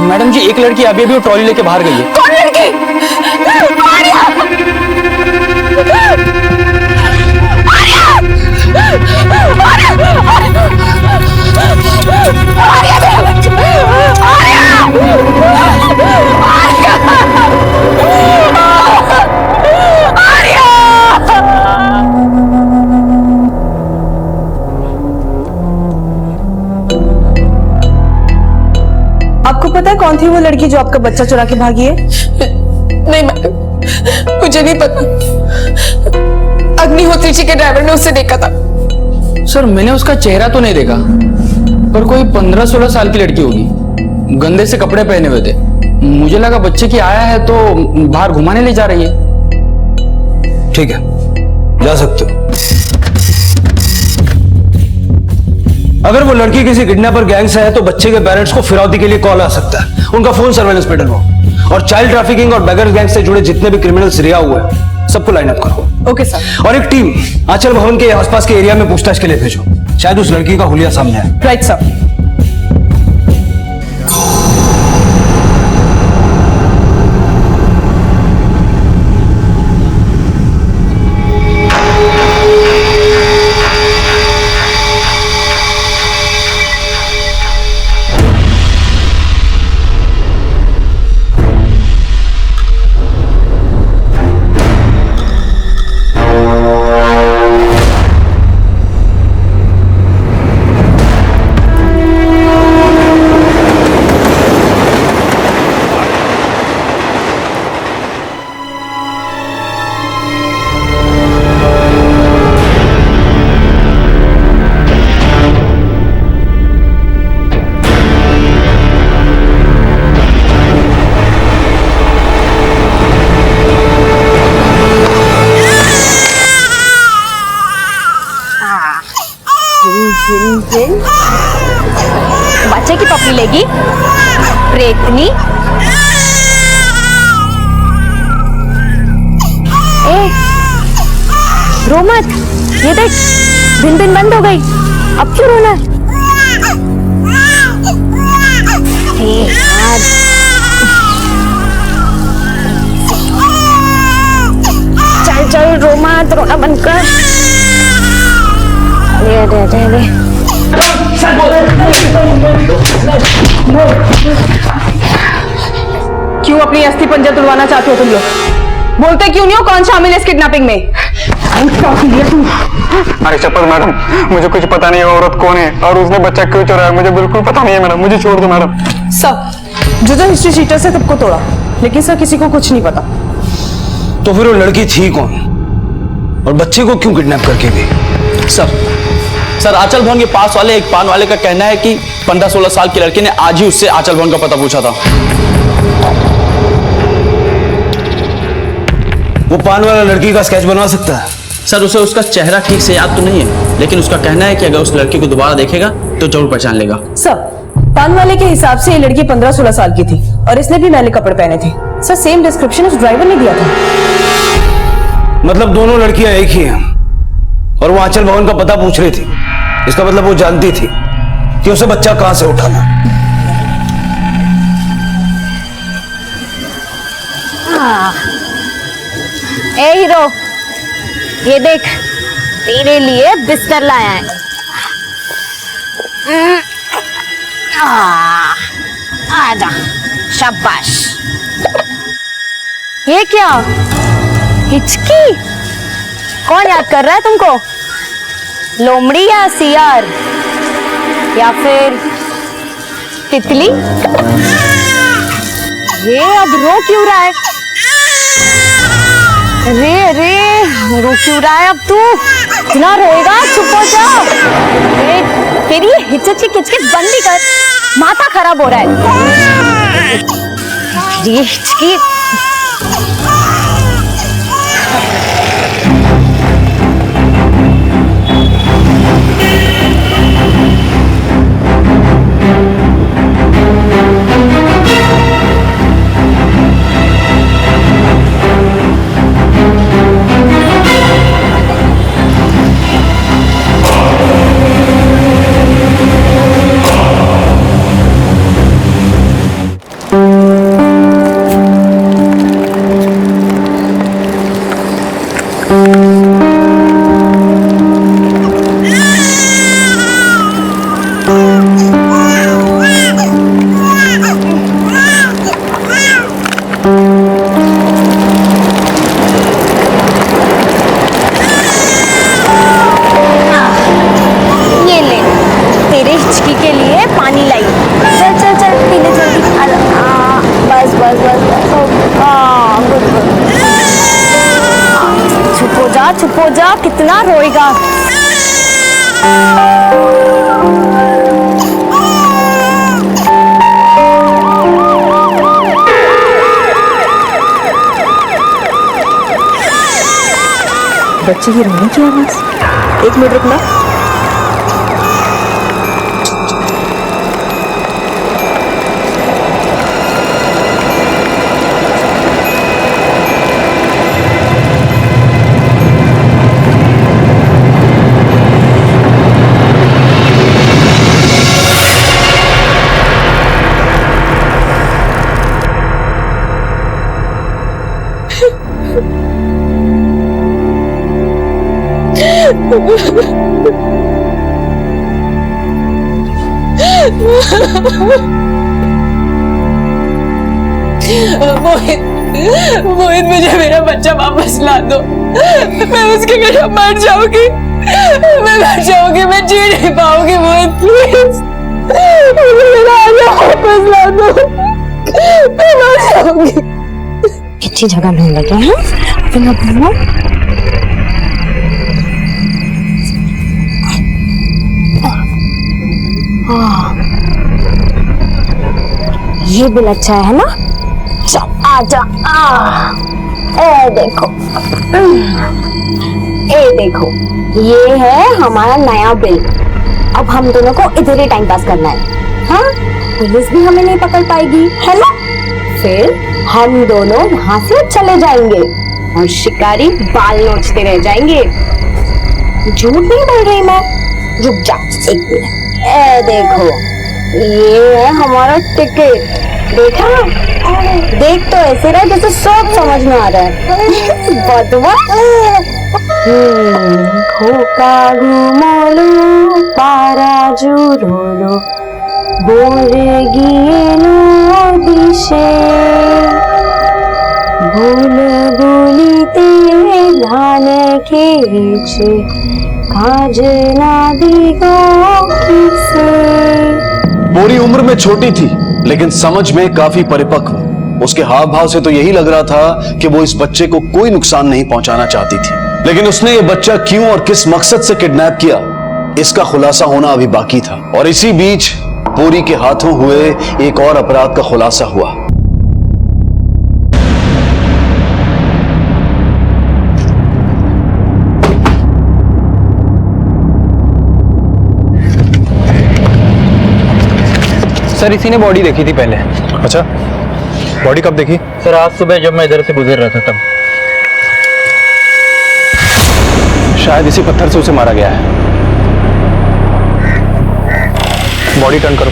मैडम जी, एक लड़की अभी अभी वो ट्रॉली लेके बाहर गई है। कौन लड़की? आर्या, आपको पता है कौन थी वो लड़की जो आपका बच्चा चुरा के भागी है? नहीं मैडम, मुझे नहीं पता। अग्निहोत्री जी के ड्राइवर ने उसे देखा था। सर मैंने उसका चेहरा तो नहीं देखा, पर कोई 15-16 साल की लड़की होगी। गंदे से कपड़े पहने हुए थे। मुझे लगा बच्चे की आया है तो बाहर घुमाने ले जा रही है। ठीक है, जा सकते हो। अगर वो लड़की किसी किडनैपर गैंग से है तो बच्चे के पेरेंट्स को फिरौती के लिए कॉल आ सकता है। उनका फोन सर्वेलेंस पे डलवाओ और चाइल्ड ट्रैफिकिंग और बेगर गैंग से जुड़े जितने भी क्रिमिनल्स रिहा हुए हैं सबको लाइन अप करो। Okay sir. और एक टीम आंचल भवन के आसपास के एरिया में पूछताछ के लिए भेजो, शायद उस लड़की का हुलिया सामने आए। Right sir. बच्चे की पपड़ी लेगी प्रेतनी। ए रो मत, ये देख भिन भिन बंद हो गई, अब क्यों रोना? चल चल रो मत, रोना बंद कर। ले क्यों अपनी अस्थि पंजर तुड़वाना चाहते हो तुम लोग? बोलते क्यों नहीं हो? कौन शामिल है इस किडनैपिंग में? अरे शपथ मैडम, मुझे कुछ पता नहीं है औरत कौन है और उसने बच्चा क्यों चुराया, मुझे बिल्कुल पता नहीं है मैडम, मुझे छोड़ दो मैडम। सर जो हिस्ट्री शीटर से सबको तोड़ा, लेकिन सर किसी को कुछ नहीं पता। तो फिर वो लड़की थी कौन और बच्चे को क्यों किडनैप करके गई? सर आंचल भवन के पास वाले एक पान वाले का कहना है कि 15-16 साल की लड़की ने आज ही उससे आंचल भवन का पता पूछा था। वो पान वाला लड़की का स्केच बनवा सकता है? सर उसे उसका चेहरा ठीक से याद तो नहीं है, लेकिन उसका कहना है कि अगर उस लड़की को दोबारा देखेगा तो जरूर पहचान लेगा। सर पान वाले के हिसाब से ये लड़की 15-16 साल की थी और इसने भी मैले कपड़े पहने थे। सर सेम डिस्क्रिप्शन उस ड्राइवर ने दिया था। मतलब दोनों लड़कियां एक ही हैं और वो आंचल भवन का पता पूछ रही थी। इसका मतलब वो जानती थी कि उसे बच्चा कहां से उठाना। ए हीरो, ये देख तेरे लिए बिस्तर लाया है। आजा, शाबाश। ये क्या हिचकी? कौन याद कर रहा है तुमको? लोमड़ी या सियार या फिर तितली? ये अब रो क्यों रहा है? रे रो क्यों रहा है अब तू? इतना रोएगा? चुप हो जा। तेरी हिचकी किचकिच बंद भी कर, माथा खराब हो रहा है। ये हिचकी चुप हो जा, कितना रोएगा? बच्चे की रोने की आवाज। एक मिनट रुकना। मोहित मुझे मेरा बच्चा वापस ला दो। मैं उसके बिना मर जाऊंगी। मैं मर जाऊंगी, मैं जी नहीं पाऊंगी। मोहित प्लीज मुझे मेरा आजा वापस ला दो। मैं मर जाऊंगी। अच्छी जगह ढूंढ लगे हैं अपना घूमो। ये बिल अच्छा है ना? चल आजा। ए देखो, ये है हमारा नया बिल। अब हम दोनों को इधर ही टाइम पास करना है। हाँ, पुलिस भी हमें नहीं पकड़ पाएगी, है ना? फिर हम दोनों वहां से चले जाएंगे और शिकारी बाल नोचते रह जाएंगे। झूठ नहीं बोल रही मैं। रुक जा एक मिनट। ए देखो, ये है हमारा टिकट। देखा? देख तो ऐसे रहा जैसे सब समझ में आ रहा है। बदवा खोका घुमोलो पाराजू रोलो बोले गिएलो दिशे भूल भूलिते ध्यान खेचे काज ना दिगो किसे। पूरी उम्र में छोटी थी लेकिन समझ में काफी परिपक्व। उसके हाव भाव से तो यही लग रहा था कि वो इस बच्चे को कोई नुकसान नहीं पहुंचाना चाहती थी, लेकिन उसने ये बच्चा क्यों और किस मकसद से किडनैप किया, इसका खुलासा होना अभी बाकी था। और इसी बीच पूरी के हाथों हुए एक और अपराध का खुलासा हुआ। सर इसी ने बॉडी देखी थी पहले। अच्छा, बॉडी कब देखी? सर आज सुबह जब मैं इधर से गुजर रहा था तब। शायद इसी पत्थर से उसे मारा गया है। बॉडी टर्न करो।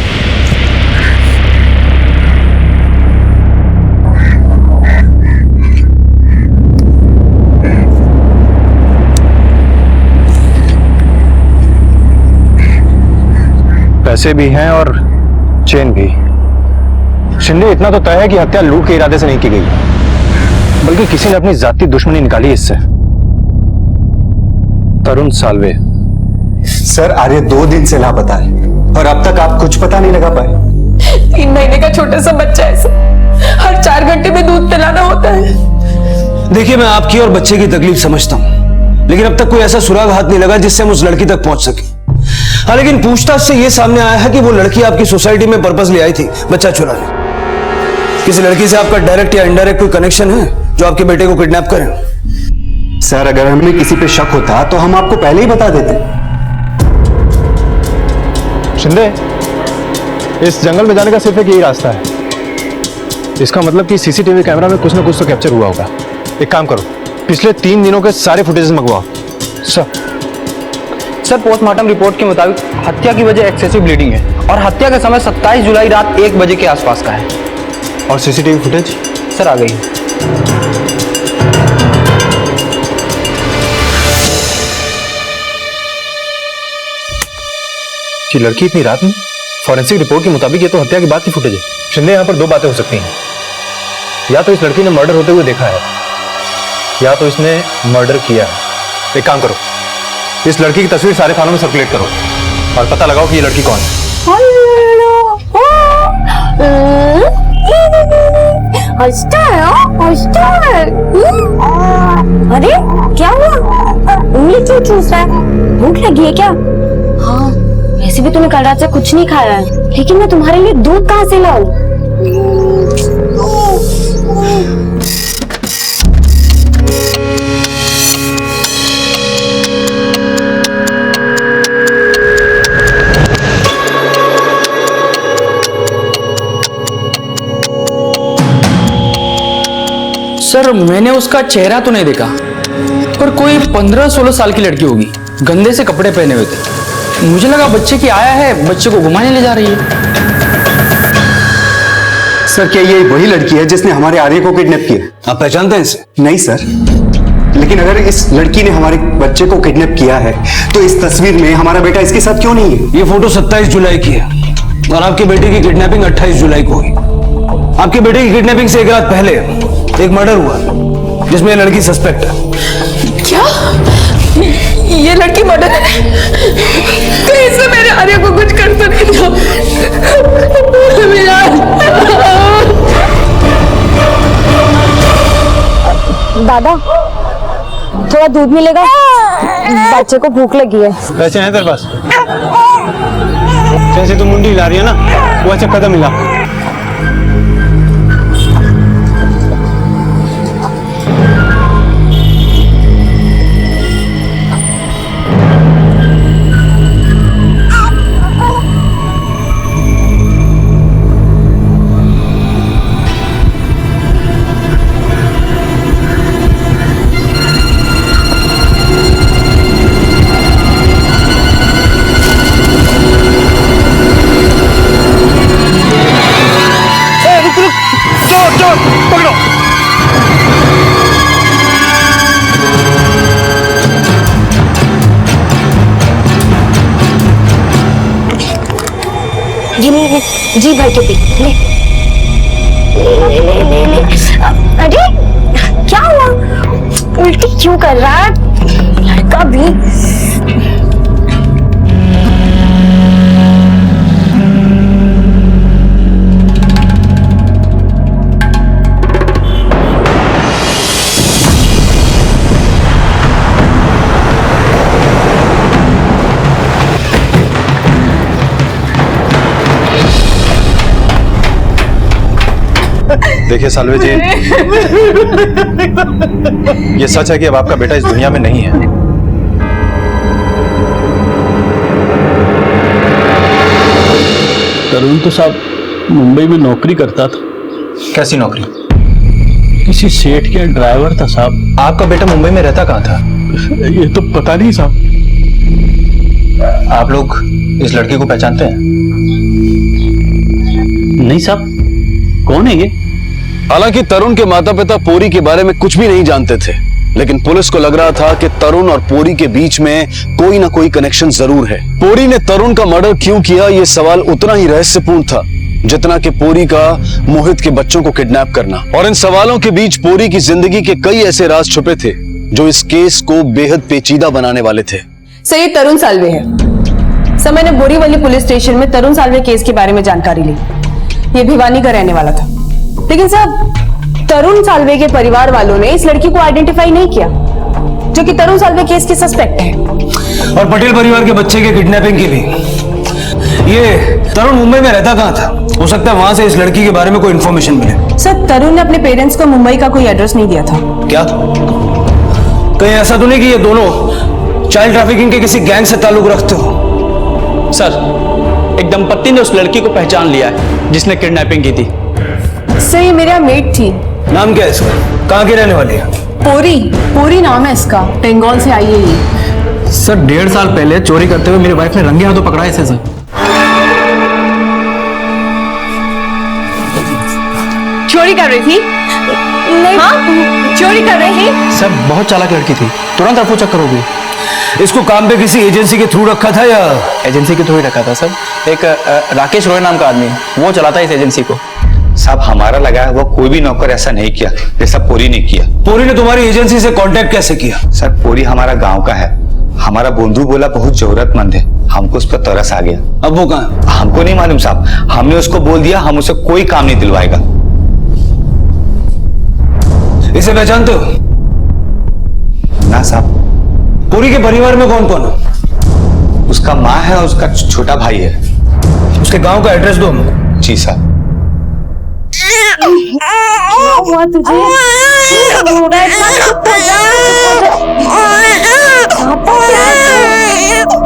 पैसे भी हैं और चेन भी। शिंदे इतना तो तय है कि हत्या लूट के इरादे से नहीं की गई, बल्कि किसी ने अपनी जाती दुश्मनी निकाली इससे। तरुण साल्वे। सर आर्य 2 दिन से लापता है और अब तक आप कुछ पता नहीं लगा पाए। 3 महीने का छोटा सा बच्चा है सर। हर 4 घंटे में दूध पिलाना होता है। देखिए, मैं आपकी और बच्चे की तकलीफ समझता हूं, लेकिन अब तक कोई ऐसा सुराग हाथ नहीं लगा जिससे हम उस लड़की तक पहुंच सके। हाँ, लेकिन पूछताछ से यह सामने आया है कि वो लड़की आपकी सोसाइटी में पर्पस ले आई थी बच्चा चुराने। किसी लड़की से आपका डायरेक्ट या इनडायरेक्ट कोई कनेक्शन है जो आपके बेटे को किडनैप करे? सर अगर हमें किसी पे शक होता तो हम आपको पहले ही बता देते। शिंदे, इस जंगल में जाने का सिर्फ एक यही रास्ता है। इसका मतलब कि सीसीटीवी कैमरा में कुछ ना कुछ तो कैप्चर हुआ होगा। एक काम करो, पिछले 3 दिनों के सारे फुटेज मंगवाओ। सर पोस्टमार्टम रिपोर्ट के मुताबिक हत्या की वजह एक्सेसिव ब्लीडिंग है और हत्या का समय 27 जुलाई रात 1 बजे के आसपास का है। और सीसीटीवी फुटेज सर आ गई है। कि लड़की इतनी रात में? फॉरेंसिक रिपोर्ट के मुताबिक ये तो हत्या के बाद की फुटेज है। शिंदे, यहाँ पर 2 बातें हो सकती हैं। या तो इस लड़की ने मर्डर होते हुए देखा है, या तो इसने मर्डर किया है। एक काम करो, इस लड़की की तस्वीर सारे थानों में सर्कुलेट करो और पता लगाओ कि ये लड़की कौन है। अरे क्या हुआ? उंगली क्यों चूस रहा है? भूख लगी है क्या? वैसे भी तूने कल रात से कुछ नहीं खाया है, लेकिन मैं तुम्हारे लिए दूध कहाँ से लाऊं? सर मैंने उसका चेहरा तो नहीं देखा, पर कोई 15-16 साल की लड़की होगी, गंदे से कपड़े पहने हुए थे। मुझे लगा बच्चे की आया है, बच्चे को घुमाने ले जा रही है। सर क्या ये वही लड़की है जिसने हमारे आर्य को किडनैप किया? आप पहचानते हैं इसे? नहीं सर, लेकिन अगर इस लड़की ने हमारे बच्चे को किडनैप किया है तो इस तस्वीर में हमारा बेटा इसके साथ क्यों नहीं है? ये फोटो 27 जुलाई की है और आपके बेटे की किडनैपिंग 28 जुलाई को हुई। आपके बेटे की किडनैपिंग से एक रात पहले एक मर्डर हुआ जिसमें लड़की सस्पेक्ट है। क्या ये लड़की मर्डर है? कहीं से मेरे आर्य को कुछ कर तो नहीं दो। दादा थोड़ा दूध मिलेगा, बच्चे को भूख लगी है। पैसे हैं तेरे पास? जैसे तू मुंडी ला रही है ना, वो अच्छा कदम मिला। जी भाई के पी ले। अरे क्या हुआ? उल्टी क्यों कर रहा है लड़का भी? देखिए सालवे जी, ये सच है कि अब आपका बेटा इस दुनिया में नहीं है। तरुण तो साहब मुंबई में नौकरी करता था। कैसी नौकरी? किसी सेठ के ड्राइवर था साहब। आपका बेटा मुंबई में रहता कहाँ था? ये तो पता नहीं साहब। आप लोग इस लड़के को पहचानते हैं? नहीं साहब, कौन है ये? हालांकि तरुण के माता पिता पोरी के बारे में कुछ भी नहीं जानते थे, लेकिन पुलिस को लग रहा था कि तरुण और पोरी के बीच में कोई ना कोई कनेक्शन जरूर है। पोरी ने तरुण का मर्डर क्यों किया, यह सवाल उतना ही रहस्यपूर्ण था जितना कि पोरी का मोहित के बच्चों को किडनैप करना। और इन सवालों के बीच पोरी की जिंदगी के कई ऐसे राज छुपे थे जो इस केस को बेहद पेचीदा बनाने वाले थे। सर ये तरुण साल्वे है। सर मैंने बोरीवली पुलिस स्टेशन में तरुण साल्वे केस के बारे में जानकारी ली। ये भिवानी का रहने वाला था, लेकिन साहब तरुण साल्वे के परिवार वालों ने इस लड़की को आइडेंटिफाई नहीं किया जो कि तरुण साल्वे केस की सस्पेक्ट है। और पटेल परिवार के बच्चे के किडनैपिंग की भी। ये तरुण मुंबई में रहता कहाँ था? हो सकता है वहां से इस लड़की के बारे में कोई इंफॉर्मेशन मिले। सर तरुण ने अपने पेरेंट्स को मुंबई का कोई एड्रेस नहीं दिया था। क्या कहीं ऐसा तो नहीं कि ये दोनों चाइल्ड ट्रैफिकिंग के किसी गैंग से ताल्लुक रखते हो? सर एक दंपत्ति ने उस लड़की को पहचान लिया है जिसने किडनैपिंग की थी। सर ये मेरा मेट थी। नाम क्या है इसका? कहाँ की रहने वाली है? पोरी नाम है इसका, बंगाल से आई है ये। सर 1.5 साल पहले चोरी करते हुए मेरी वाइफ ने रंगे हाथों पकड़ा है इसे। सर चोरी कर रही थी? नहीं। हाँ? चोरी कर रही थी? सर बहुत चालाक लड़की थी, तुरंत रफू चक्कर हो गई। इसको काम पे किसी एजेंसी के थ्रू रखा था या? एजेंसी के थ्रू ही रखा था सर। एक राकेश रॉय नाम का आदमी, वो चलाता है इस एजेंसी को। साहब हमारा लगा है वो कोई भी नौकर ऐसा नहीं किया जैसा पोरी ने किया। पोरी ने तुम्हारी एजेंसी से कांटेक्ट कैसे किया? सर पोरी हमारा गांव का है, हमारा बंधु बोला बहुत जरूरतमंद है, हमको उस पर तरस आ गया। अब वो कहाँ? हमको नहीं मालूम साहब, हमने उसको बोल दिया हम उसे कोई काम नहीं दिलवाएगा। इसे पहचानते हो? ना साहब। पोरी के परिवार में कौन कौन है? उसका माँ है और उसका छोटा भाई है। उसके गांव का एड्रेस दो हमको। जी साहब। क्या हुआ तुझे? रो रहा है इतना? चुप हो जा, चुप हो जा। पापा क्या है तू?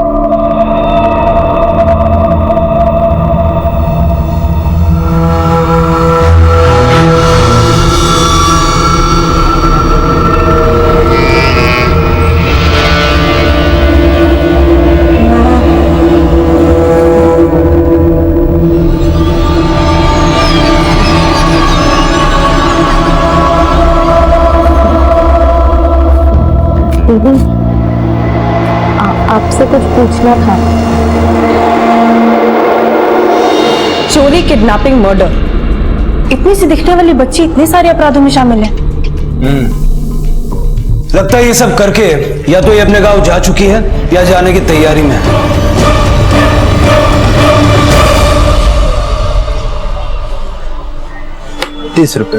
दीदी, आपसे कुछ पूछना था। चोरी, किडनैपिंग, मर्डर, इतनी सी दिखने वाली बच्ची इतने सारे अपराधों में शामिल है। लगता है ये सब करके या तो ये अपने गांव जा चुकी है या जाने की तैयारी में है। 30 रुपए।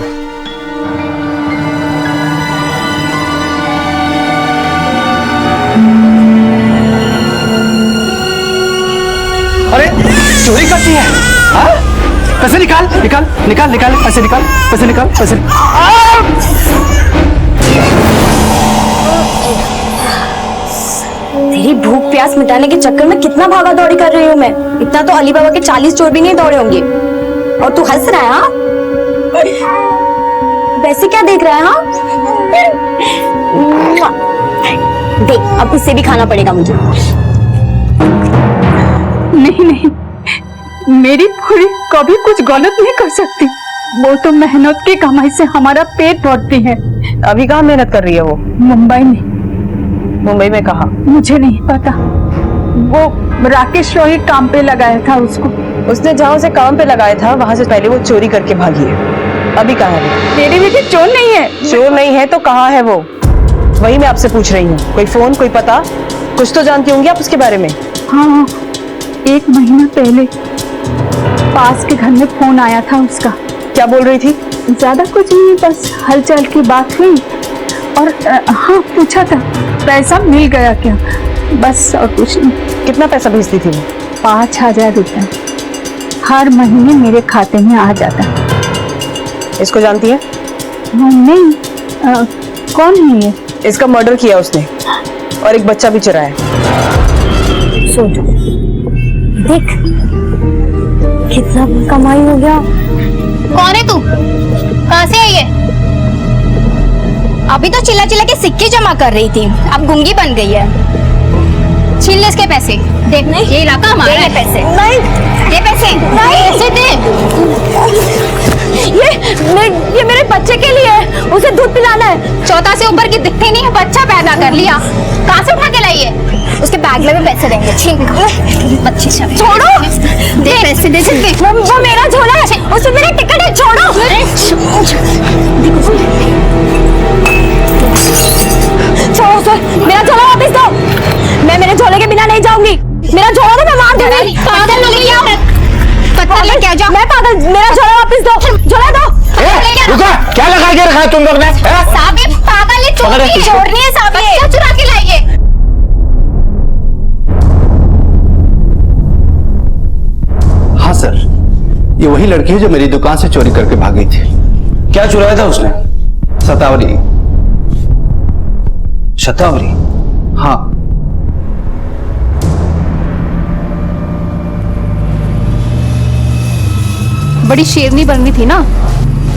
अरे चोरी करती है? हाँ? पैसे निकाल निकाल निकाल निकाल, पैसे निकाल, पैसे निकाल, पैसे। तेरी भूख प्यास मिटाने के चक्कर में कितना भागा दौड़ी कर रही हूँ मैं। इतना तो अली बाबा के 40 चोर भी नहीं दौड़े होंगे। और तू हंस रहा है? हाँ, वैसे क्या देख रहा है? हाँ, देख अब इससे भी खाना पड़ेगा मुझे। नहीं नहीं, मेरी पूरी कभी कुछ गलत नहीं कर सकती। वो तो मेहनत की कमाई से हमारा पेट भरती है। अभी कहाँ मेहनत कर रही है वो? मुंबई में। मुंबई में कहाँ? मुझे नहीं पता। वो राकेश रोही काम पे लगाया था उसको। उसने जहाँ उसे काम पे लगाया था वहां से पहले वो चोरी करके भागी है। अभी कहाँ है? मेरी बेटी चोर नहीं है। चोर नहीं है तो कहाँ है वो? वही मैं आपसे पूछ रही हूँ। कोई फोन, कोई पता, कुछ तो जानती होंगी आप उसके बारे में। हाँ, 1 महीना पहले पास के घर में फोन आया था उसका। क्या बोल रही थी? ज्यादा कुछ नहीं, बस हलचल की बात हुई और हाँ पूछा था पैसा मिल गया क्या, बस और कुछ नहीं। कितना पैसा भेजती थी वो? 5000 रुपया हर महीने मेरे खाते में आ जाता। इसको जानती है? नहीं। कौन है ये? इसका मर्डर किया उसने और एक बच्चा भी चुराया। सुन देख कितना कमाई हो गया। कौन है तू? कहाँ से आई है? अभी तो चिल्ला चिल्ला के सिक्के जमा कर रही थी, अब गूंगी बन गई है। छीन ले इसके पैसे। देख नहीं, ये इलाका हमारा है। पैसे नहीं, ये पैसे नहीं, पैसे दे। ये मेरे बच्चे के लिए है, उसे दूध पिलाना है। 14 से ऊपर की दिखती नहीं है, बच्चा पैदा कर लिया। कहाँ से उठा के लाई है? उसके बैग में पैसे देंगे। छीन बच्चे छोड़ो, दे पैसे दे सकते। वो मेरा झोला है, उसमें मेरा टिकट है। छोड़ो। छोड़ो सर, मेरा झोला वापस दो। मैं मेरे झोले के बिना नहीं जाऊंगी। मेरा झोला तो मैं मार दूंगी। पागल लेके जाओ। मैं पागल, मेरा झोला वापस दो। झोला दो। रुको, क्या लगा के रखा है तुम लोग ने? साहब ये पागल है, चोरनी है साहब, ये चुरा के लाइए। हाँ सर, ये वही लड़की है जो मेरी दुकान से चोरी करके भागी थी। क्या चुराया था उसने? शतावरी। शतावरी? हाँ। बड़ी शेरनी बननी थी ना।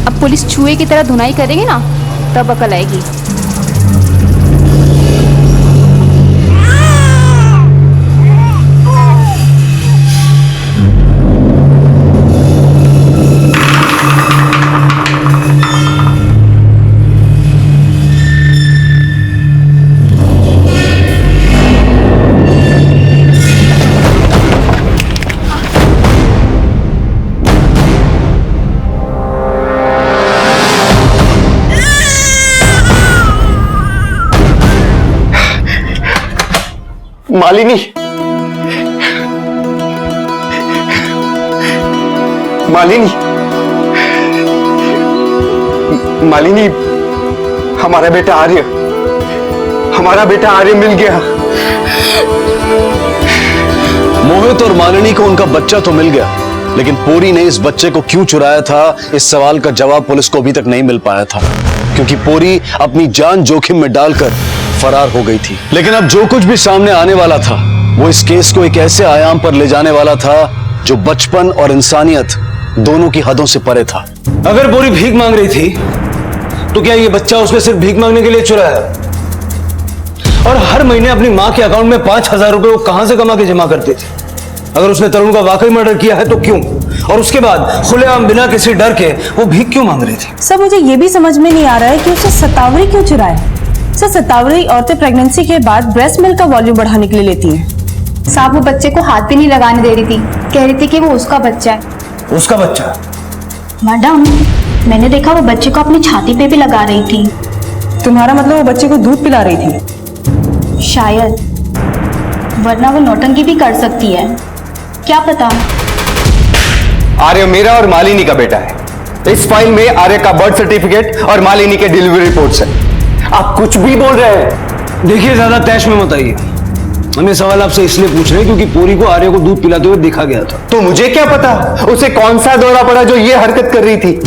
अब पुलिस चूहे की तरह धुनाई करेगी ना, तब अकल आएगी। मालिनी, मालिनी, मालिनी, हमारा बेटा आर्य मिल गया। मोहित और मालिनी को उनका बच्चा तो मिल गया, लेकिन पोरी ने इस बच्चे को क्यों चुराया था, इस सवाल का जवाब पुलिस को अभी तक नहीं मिल पाया था, क्योंकि पोरी अपनी जान जोखिम में डालकर फरार हो गई थी। लेकिन अब जो कुछ भी सामने आने वाला था वो इस केस को एक ऐसे आयाम पर ले जाने वाला था जो बचपन और इंसानियत दोनों की हदों से परे था। अगर पोरी भीख मांग रही थी तो क्या ये बच्चा उसने सिर्फ भीख मांगने के लिए चुराया? और हर महीने अपनी मां के अकाउंट में 5,000 रुपए वो कहां से कमा के जमा करती थी? अगर उसने तरुण का वाकई मर्डर किया है तो क्यों? और उसके बाद खुलेआम बिना किसी डर के वो भीख क्यों मांग रही थी? सर मुझे ये भी समझ में नहीं आ रहा है कि उसे सतावरी क्यों चुराया। सर सतावरी औरतें प्रेगनेंसी के बाद ब्रेस्ट मिल्क का वॉल्यूम बढ़ाने के लिए लेती हैं। साहब वो बच्चे को हाथ भी नहीं लगाने दे रही थी, कह रही थी कि वो उसका बच्चा है। उसका बच्चा? मैडम मैंने देखा वो बच्चे को अपनी छाती पे भी लगा रही थी। तुम्हारा मतलब वो बच्चे को दूध पिला रही थी? शायद, वरना वो नौटंकी भी कर सकती है, क्या पता। आर्य मेरा और मालिनी का बेटा है। इस फाइल में आर्य का बर्थ सर्टिफिकेट और मालिनी के डिलीवरी रिपोर्ट्स हैं। आप कुछ भी बोल रहे हैं। देखिए ज्यादा तैश में मत आइए। हम ये सवाल आपसे इसलिए पूछ रहे हैं क्योंकि पोरी को आर्य को दूध पिलाते हुए देखा गया था। तो मुझे क्या पता उसे कौन सा दौरा पड़ा जो ये हरकत कर रही थी।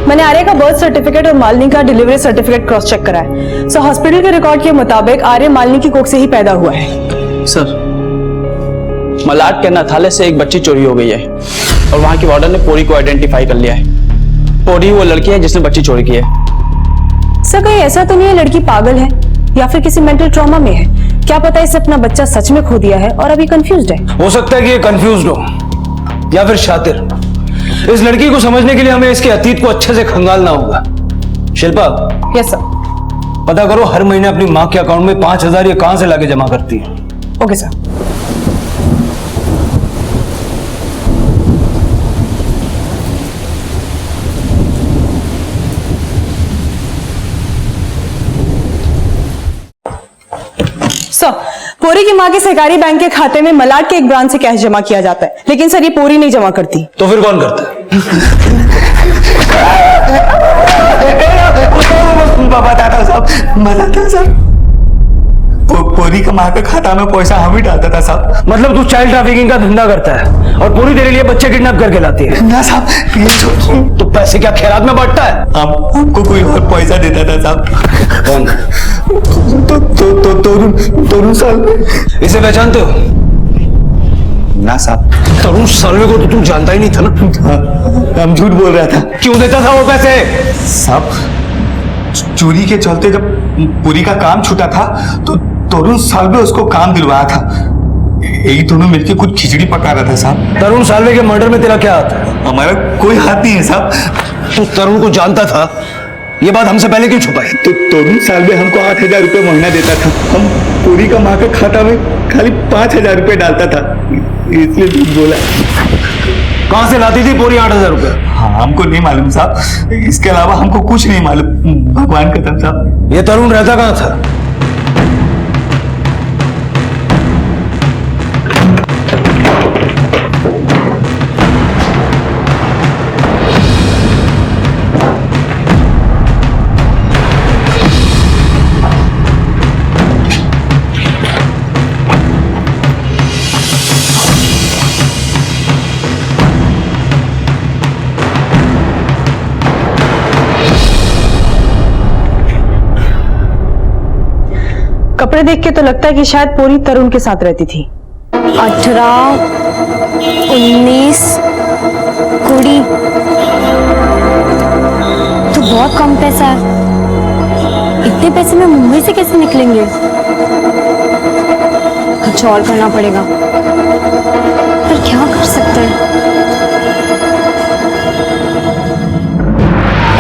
मैंने आर्य का बर्थ सर्टिफिकेट और मालिनी का डिलीवरी सर्टिफिकेट क्रॉस चेक करा है। सो हॉस्पिटल के रिकॉर्ड के मुताबिक आर्य मालिनी की कोख से ही पैदा हुआ है। सर मलाड के नाथाले से एक बच्ची चोरी हो गई है और वहां की वार्डन ने पोरी को आइडेंटिफाई कर लिया है। पोरी वो लड़की है जिसने बच्ची चोरी की है। सर कहीं ऐसा तो नहीं है लड़की पागल है या फिर किसी मेंटल ट्रॉमा में है? क्या पता इसे अपना बच्चा सच में खो दिया है और अभी कंफ्यूज्ड है। हो सकता है कि ये कंफ्यूज्ड हो या फिर शातिर। इस लड़की को समझने के लिए हमें इसके अतीत को अच्छे से खंगालना होगा। शिल्पा। Yes sir. पता करो हर महीने अपनी मां के अकाउंट में 5,000 ये कहां से लाके जमा करती है। Okay sir. सर पोरी की मां के सहकारी बैंक के खाते में मलाड के एक ब्रांच से कैश जमा किया जाता है, लेकिन सर ये पोरी नहीं जमा करती। तो फिर कौन करता है? बताता साहब, बताता साहब। पोरी का मां के खाता में पैसा हम ही डालता था साहब। मतलब तू चाइल्ड ट्रैफिकिंग का धंधा करता है और पूरी तेरे लिए बच्चे किडनैप करके लाती है? ना साहब। तो पैसे क्या खैरात में बांटता है? हमको कोई और पैसा देता था साहब। कौन? तरुण साल्वे। इसे पहचानते हो? ना साहब। तरुण साल्वे को तो तू जानता ही नहीं था ना? हम झूठ बोल रहा था। क्यों देता था वो पैसे? साहब चोरी के चलते जब पूरी का काम छूटा था तो तरुण साल्वे उसको काम दिलवाया था। यही दोनों मिलकर कुछ खिचड़ी पका रहा था साहब। तरुण साल्वे के मर्डर में तेरा क्या हाथ है? हमारा कोई हाथ नहीं है साहब। तू तरुण को जानता था, ये बात हमसे पहले क्यों छुपाई? तो तरुण साल्वे हमको 8,000 रुपये महीना देता था। हम पूरी का माँ के खाता में खाली 5,000 रुपये डालता था, इसलिए झूठ बोला। कहां से लाती थी पूरी 8,000 रुपये? हाँ हमको नहीं मालूम साहब, इसके अलावा हमको कुछ नहीं मालूम। भगवान कसम साहब। ये तरुण रहता कहां था? कपड़े देख के तो लगता है कि शायद पूरी तरुण के साथ रहती थी। 18, 19, 20 तो बहुत कम पैसा है। इतने पैसे में मुंबई से कैसे निकलेंगे? कुछ और करना पड़ेगा, पर क्या कर सकते हैं?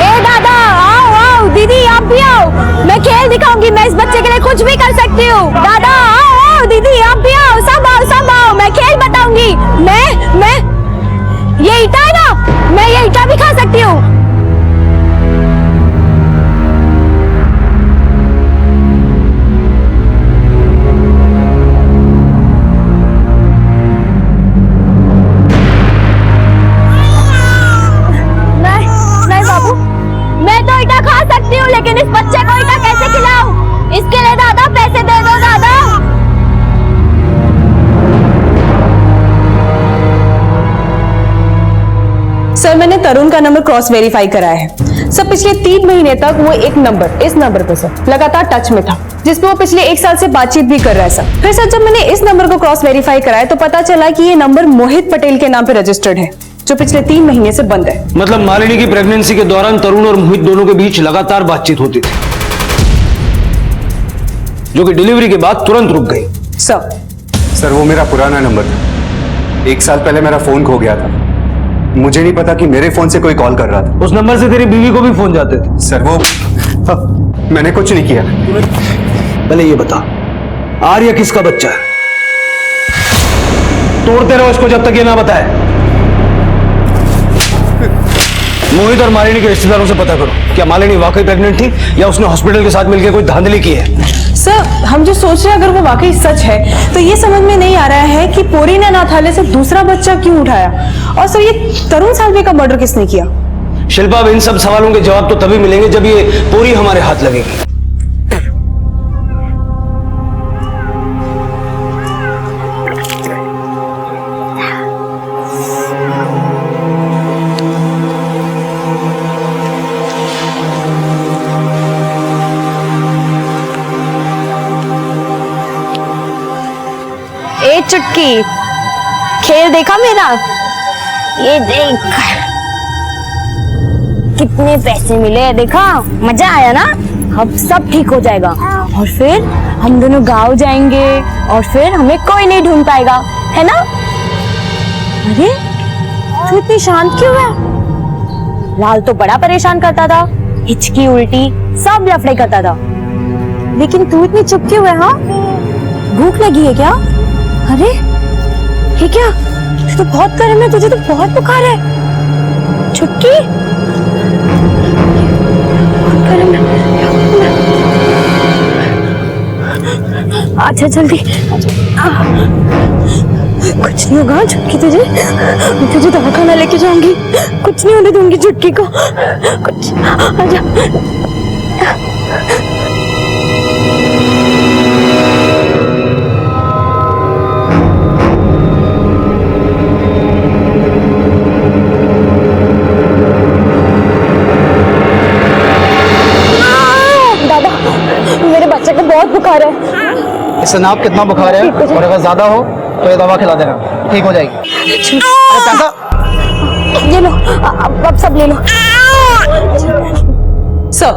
ए दादा आओ आओ, दीदी आप भी आओ, मैं खेल दिखाऊंगी। मैं इस बच्चे के लिए कुछ भी कर सकती हूँ। दादा आओ आओ, दीदी आप भी आओ, सब आओ, मैं खेल बताऊंगी। मैं ये ईटा है ना, मैं ये ईटा भी खा सकती हूँ। तरुण का नंबर क्रॉस वेरीफाई कराया है सर। पिछले 3 महीने तक वो एक नंबर, इस नंबर पे सर लगातार टच में था, जिसपे वो पिछले 1 साल से बातचीत भी कर रहा है सर। फिर सर जब मैंने इस नंबर को क्रॉस वेरीफाई कराया तो पता चला कि ये नंबर मोहित पटेल के नाम पे रजिस्टर्ड है, जो पिछले 3 महीने से बंद है। मतलब मालिनी की प्रेगनेंसी के दौरान तरुण और मोहित दोनों के बीच लगातार बातचीत होती थी, जो कि डिलीवरी के बाद तुरंत रुक गई। सर वो मेरा पुराना नंबर था। 1 साल पहले मेरा फोन खो गया था, मुझे नहीं पता कि मेरे फोन से कोई कॉल कर रहा था। उस नंबर से तेरी बीवी को भी फोन जाते थे? सर वो मैंने कुछ नहीं किया। पहले ये बता, आर्य किसका बच्चा है? तोड़ते रहो इसको जब तक ये ना बताए। मोहित और मालिनी के रिश्तेदारों से पता करो, क्या मालिनी वाकई प्रेग्नेंट थी या उसने हॉस्पिटल के साथ मिलकर कोई धांधली की है? सर हम जो सोच रहे हैं अगर वो वाकई सच है तो ये समझ में नहीं आ रहा है कि पूरी ने अनाथालय से दूसरा बच्चा क्यों उठाया, और सर ये तरुण साल्वे का मर्डर किसने किया? शिल्पा, अब इन सब सवालों के जवाब तो तभी मिलेंगे जब ये पूरी हमारे हाथ लगेगी। ए चुटकी, खेल देखा मेरा? ये देख कितने पैसे मिले, देखा? मजा आया ना? अब सब ठीक हो जाएगा और फिर हम दोनों गांव जाएंगे और फिर हमें कोई नहीं ढूंढ पाएगा, है ना? अरे तू इतनी शांत क्यों है? लाल तो बड़ा परेशान करता था, हिचकी उल्टी सब लफड़े करता था, लेकिन तू इतनी चुप क्यों है? हाँ, भूख लगी है क्या? अरे ये क्या, तू तो बहुत गर्म है, तुझे तो बहुत बुखार है। चुटकी गर्म है, अच्छा जल्दी। कुछ नहीं होगा चुटकी, तुझे मैं तुझे दवाखाना लेके जाऊंगी, कुछ नहीं होने दूंगी चुटकी को, कुछ। आजा। बहुत बुखार है। इससे नाप कितना बुखार है, और अगर ज्यादा हो तो ये दवा खिला देना, ठीक हो जाएगी। अरे पैसा ये लो, अब सब ले लो। सर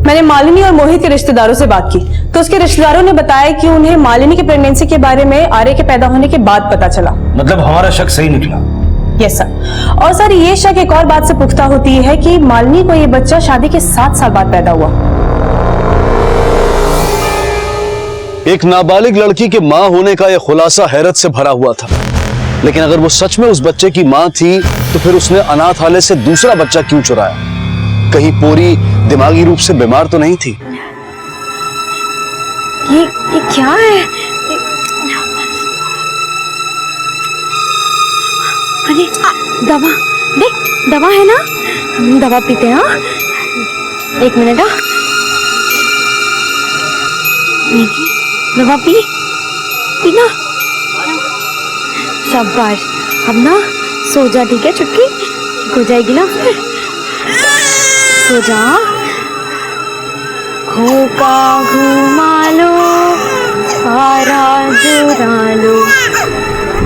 मैंने मालिनी और मोहित के रिश्तेदारों से बात की तो उसके रिश्तेदारों ने बताया कि उन्हें मालिनी की प्रेगनेंसी के बारे में आर्य के पैदा होने के बाद पता चला। मतलब हमारा शक सही निकला? Yes sir. और सर ये शक एक और बात से पुख्ता होती है कि मालिनी को ये बच्चा शादी के 7 साल बाद पैदा हुआ। एक नाबालिग लड़की के मां होने का यह खुलासा हैरत से भरा हुआ था, लेकिन अगर वो सच में उस बच्चे की मां थी तो फिर उसने अनाथालय से दूसरा बच्चा क्यों चुराया? कहीं पूरी दिमागी रूप से बीमार तो नहीं थी? ये क्या है? अरे दवा, देख दवा है ना, हम दवा पीते हैं। हाँ 1 मिनट। हाँ दवा पीना। शाबाश, अब ना सो जा, ठीक है चुटकी? ठीक हो जाएगी ना फिर, सो जा। खोका घुमा लो, सारा जुरा लो,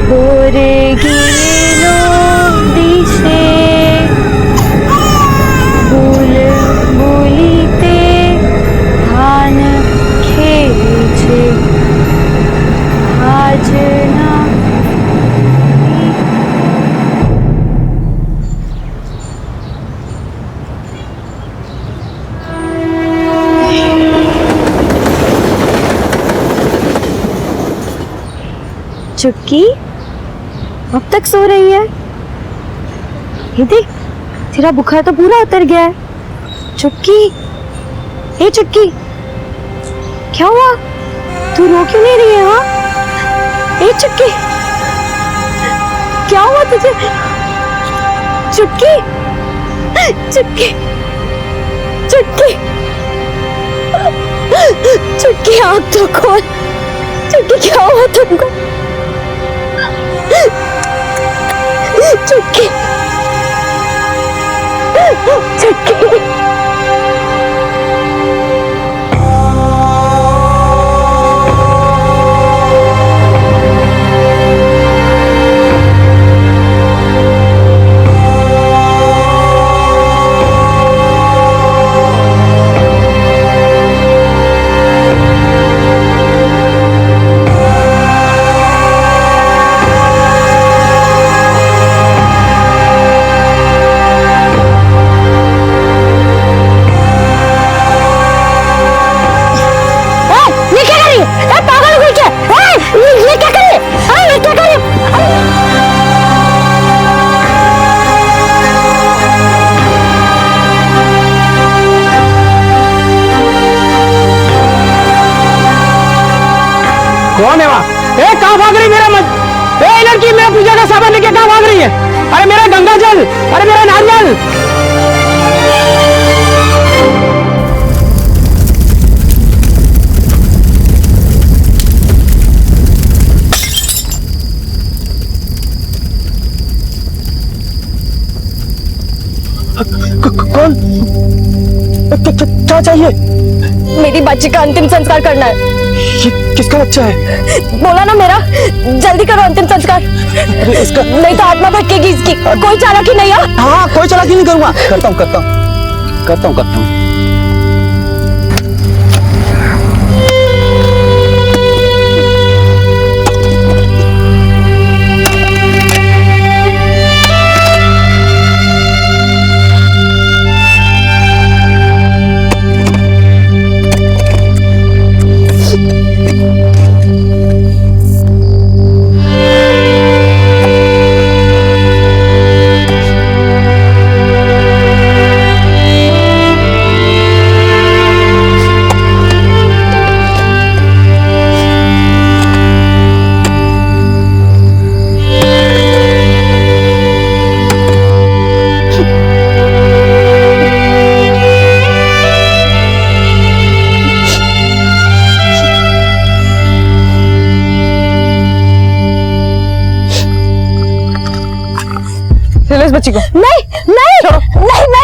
बोरे गिलो दिशे, भूल भूलीते धान खेचे आज ना। चुटकी अब तक सो रही है? ये देख, तेरा बुखार तो पूरा उतर गया है। चुटकी, हे चुटकी, क्या हुआ? तू रो क्यों नहीं रही है? हाँ ए चुटकी, क्या हुआ तुझे? चुटकी, चुटकी, चुटकी, चुटकी आँख तो खोल। चुटकी क्या हुआ तुमको? चुटकी छुटकी। कौन है वहाँ? ए कहाँ भाग रही मेरा मत? ए लड़की मेरा पूजा का सामान लेके कहाँ भाग रही है? अरे मेरा गंगा जल, अरे मेरा नारियल। कौन? क्या चाहिए? मेरी बच्ची का अंतिम संस्कार करना है। ये किसका बच्चा है? बोला ना मेरा, जल्दी करो अंतिम संस्कार। इसका नहीं तो आत्मा भटकेगी इसकी। कोई चालाकी नहीं है? हाँ, कोई चालाकी नहीं करूंगा। करता हूँ। इस बच्ची को नहीं, मैं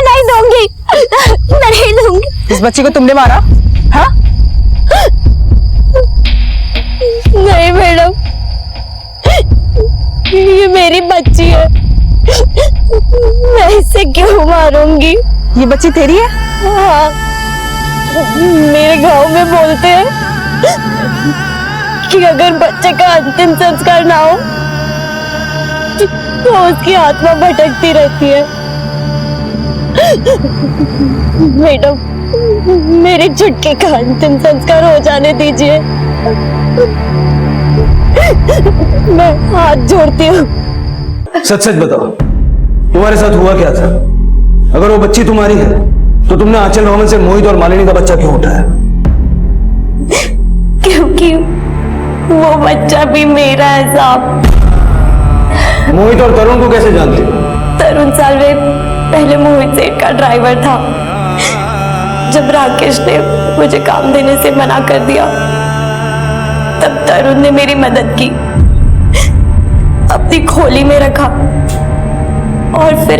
नहीं दूंगी। मैं नहीं दूंगी। इस बच्ची को तुमने मारा? हाँ? नहीं मैडम, ये मेरी बच्ची है। मैं इसे क्यों मारूंगी? ये बच्ची तेरी है? हाँ, मेरे गांव में बोलते हैं कि अगर बच्चे का अंतिम संस्कार ना हो तो उसकी आत्मा भटकती रहती है। मैडम, मेरी छुटकी का अंतिम संस्कार हो जाने दीजिए। मैं हाथ जोड़ती हूँ। सच सच बताओ, तुम्हारे साथ हुआ क्या था? अगर वो बच्ची तुम्हारी है तो तुमने आंचल रोमन से मोहित और मालिनी का बच्चा क्यों उठाया? क्योंकि वो बच्चा भी मेरा है साहब। मोहित और तरुण को कैसे जानते हो? तरुण सालवे पहले मोहित सेठ का ड्राइवर था। जब राकेश ने मुझे काम देने से मना कर दिया तब तरुण ने मेरी मदद की, अपनी खोली में रखा और फिर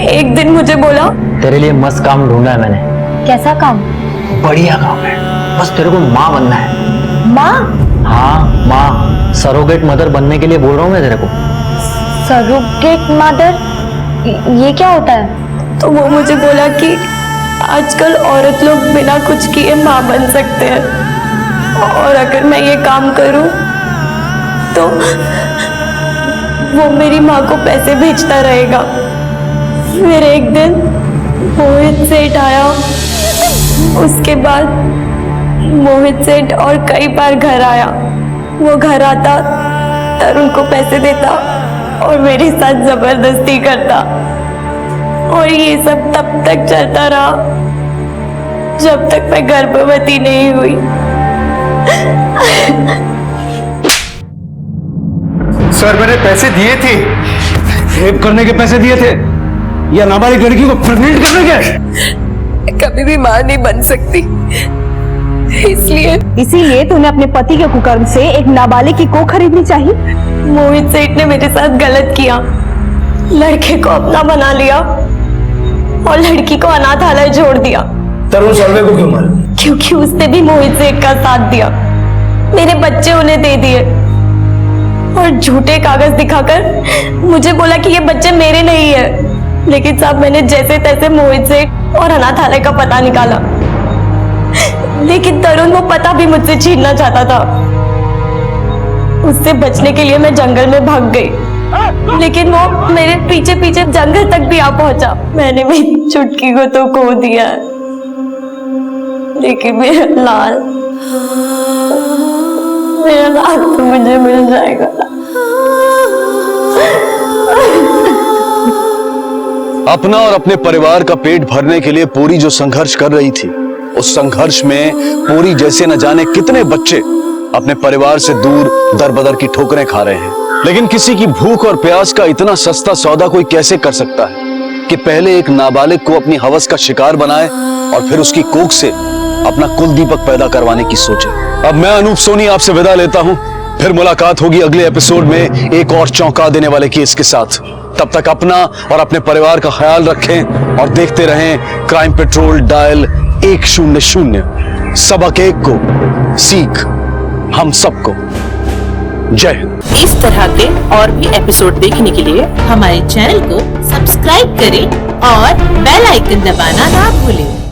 एक दिन मुझे बोला, तेरे लिए मस्त काम ढूंढा है मैंने। कैसा काम? बढ़िया काम है, बस तेरे को माँ बनना है। माँ? हाँ माँ, सरोगेट मदर बनने के लिए बोल रहा हूँ मैं तेरे को। Surrogate mother? ये क्या होता है? तो वो मुझे बोला कि आजकल औरत लोग बिना कुछ किए माँ बन सकते हैं और अगर मैं ये काम करूं तो वो मेरी माँ को पैसे भेजता रहेगा। फिर एक दिन मोहित सेठ आया। उसके बाद मोहित सेठ और कई बार घर आया। वो घर आता, तरुण को पैसे देता और मेरे साथ जबरदस्ती करता और ये सब तब तक चलता रहा जब तक मैं गर्भवती नहीं हुई। सर, मैंने पैसे दिए थे। रेप करने के पैसे दिए थे या नाबालिग लड़की को प्रेग्नेंट करने के? कभी भी मां नहीं बन सकती, इसीलिए तूने अपने पति के कुकर्म से एक नाबालिग की कोख खरीदनी चाहिए। मोहित सेठ ने मेरे साथ गलत किया, लड़के को अपना बना लिया और लड़की को अनाथालय छोड़ दिया। तरुण सालवे को क्यों मारा? क्योंकि उसने भी मोहित सेठ का साथ दिया। मेरे बच्चे उन्हें दे दिए और झूठे कागज दिखाकर मुझे बोला कि ये बच्चे मेरे नहीं है। लेकिन साहब मैंने जैसे तैसे मोहित सेठ और अनाथालय का पता निकाला, लेकिन तरुण वो पता भी मुझसे छीनना चाहता था। उससे बचने के लिए मैं जंगल में भाग गई, लेकिन वो मेरे पीछे पीछे जंगल तक भी आ पहुंचा। मैंने मेरी चुटकी को तो खो दिया, लेकिन मेरा लाल तो मुझे मिल जाएगा। अपना और अपने परिवार का पेट भरने के लिए पूरी जो संघर्ष कर रही थी, उस संघर्ष में पूरी जैसे न जाने कितने बच्चे अपने परिवार से दूर दर-बदर की ठोकरें खा रहे हैं। लेकिन किसी की भूख और प्यास का इतना सस्ता सौदा कोई कैसे कर सकता है कि पहले एक नाबालिग को अपनी हवस का शिकार बनाए और फिर उसकी कोख से अपना कुल दीपक पैदा करवाने की सोचे। अब मैं अनूप सोनी आपसे विदा लेता हूं, फिर मुलाकात होगी अगले एपिसोड में एक और चौंका देने वाले केस के साथ। तब तक अपना और अपने परिवार का ख्याल रखें और देखते रहें क्राइम पेट्रोल डायल 100। सबक एक को सीख हम सबको। जय हिंद। इस तरह के और भी एपिसोड देखने के लिए हमारे चैनल को सब्सक्राइब करें और बेल आइकन दबाना ना भूलें।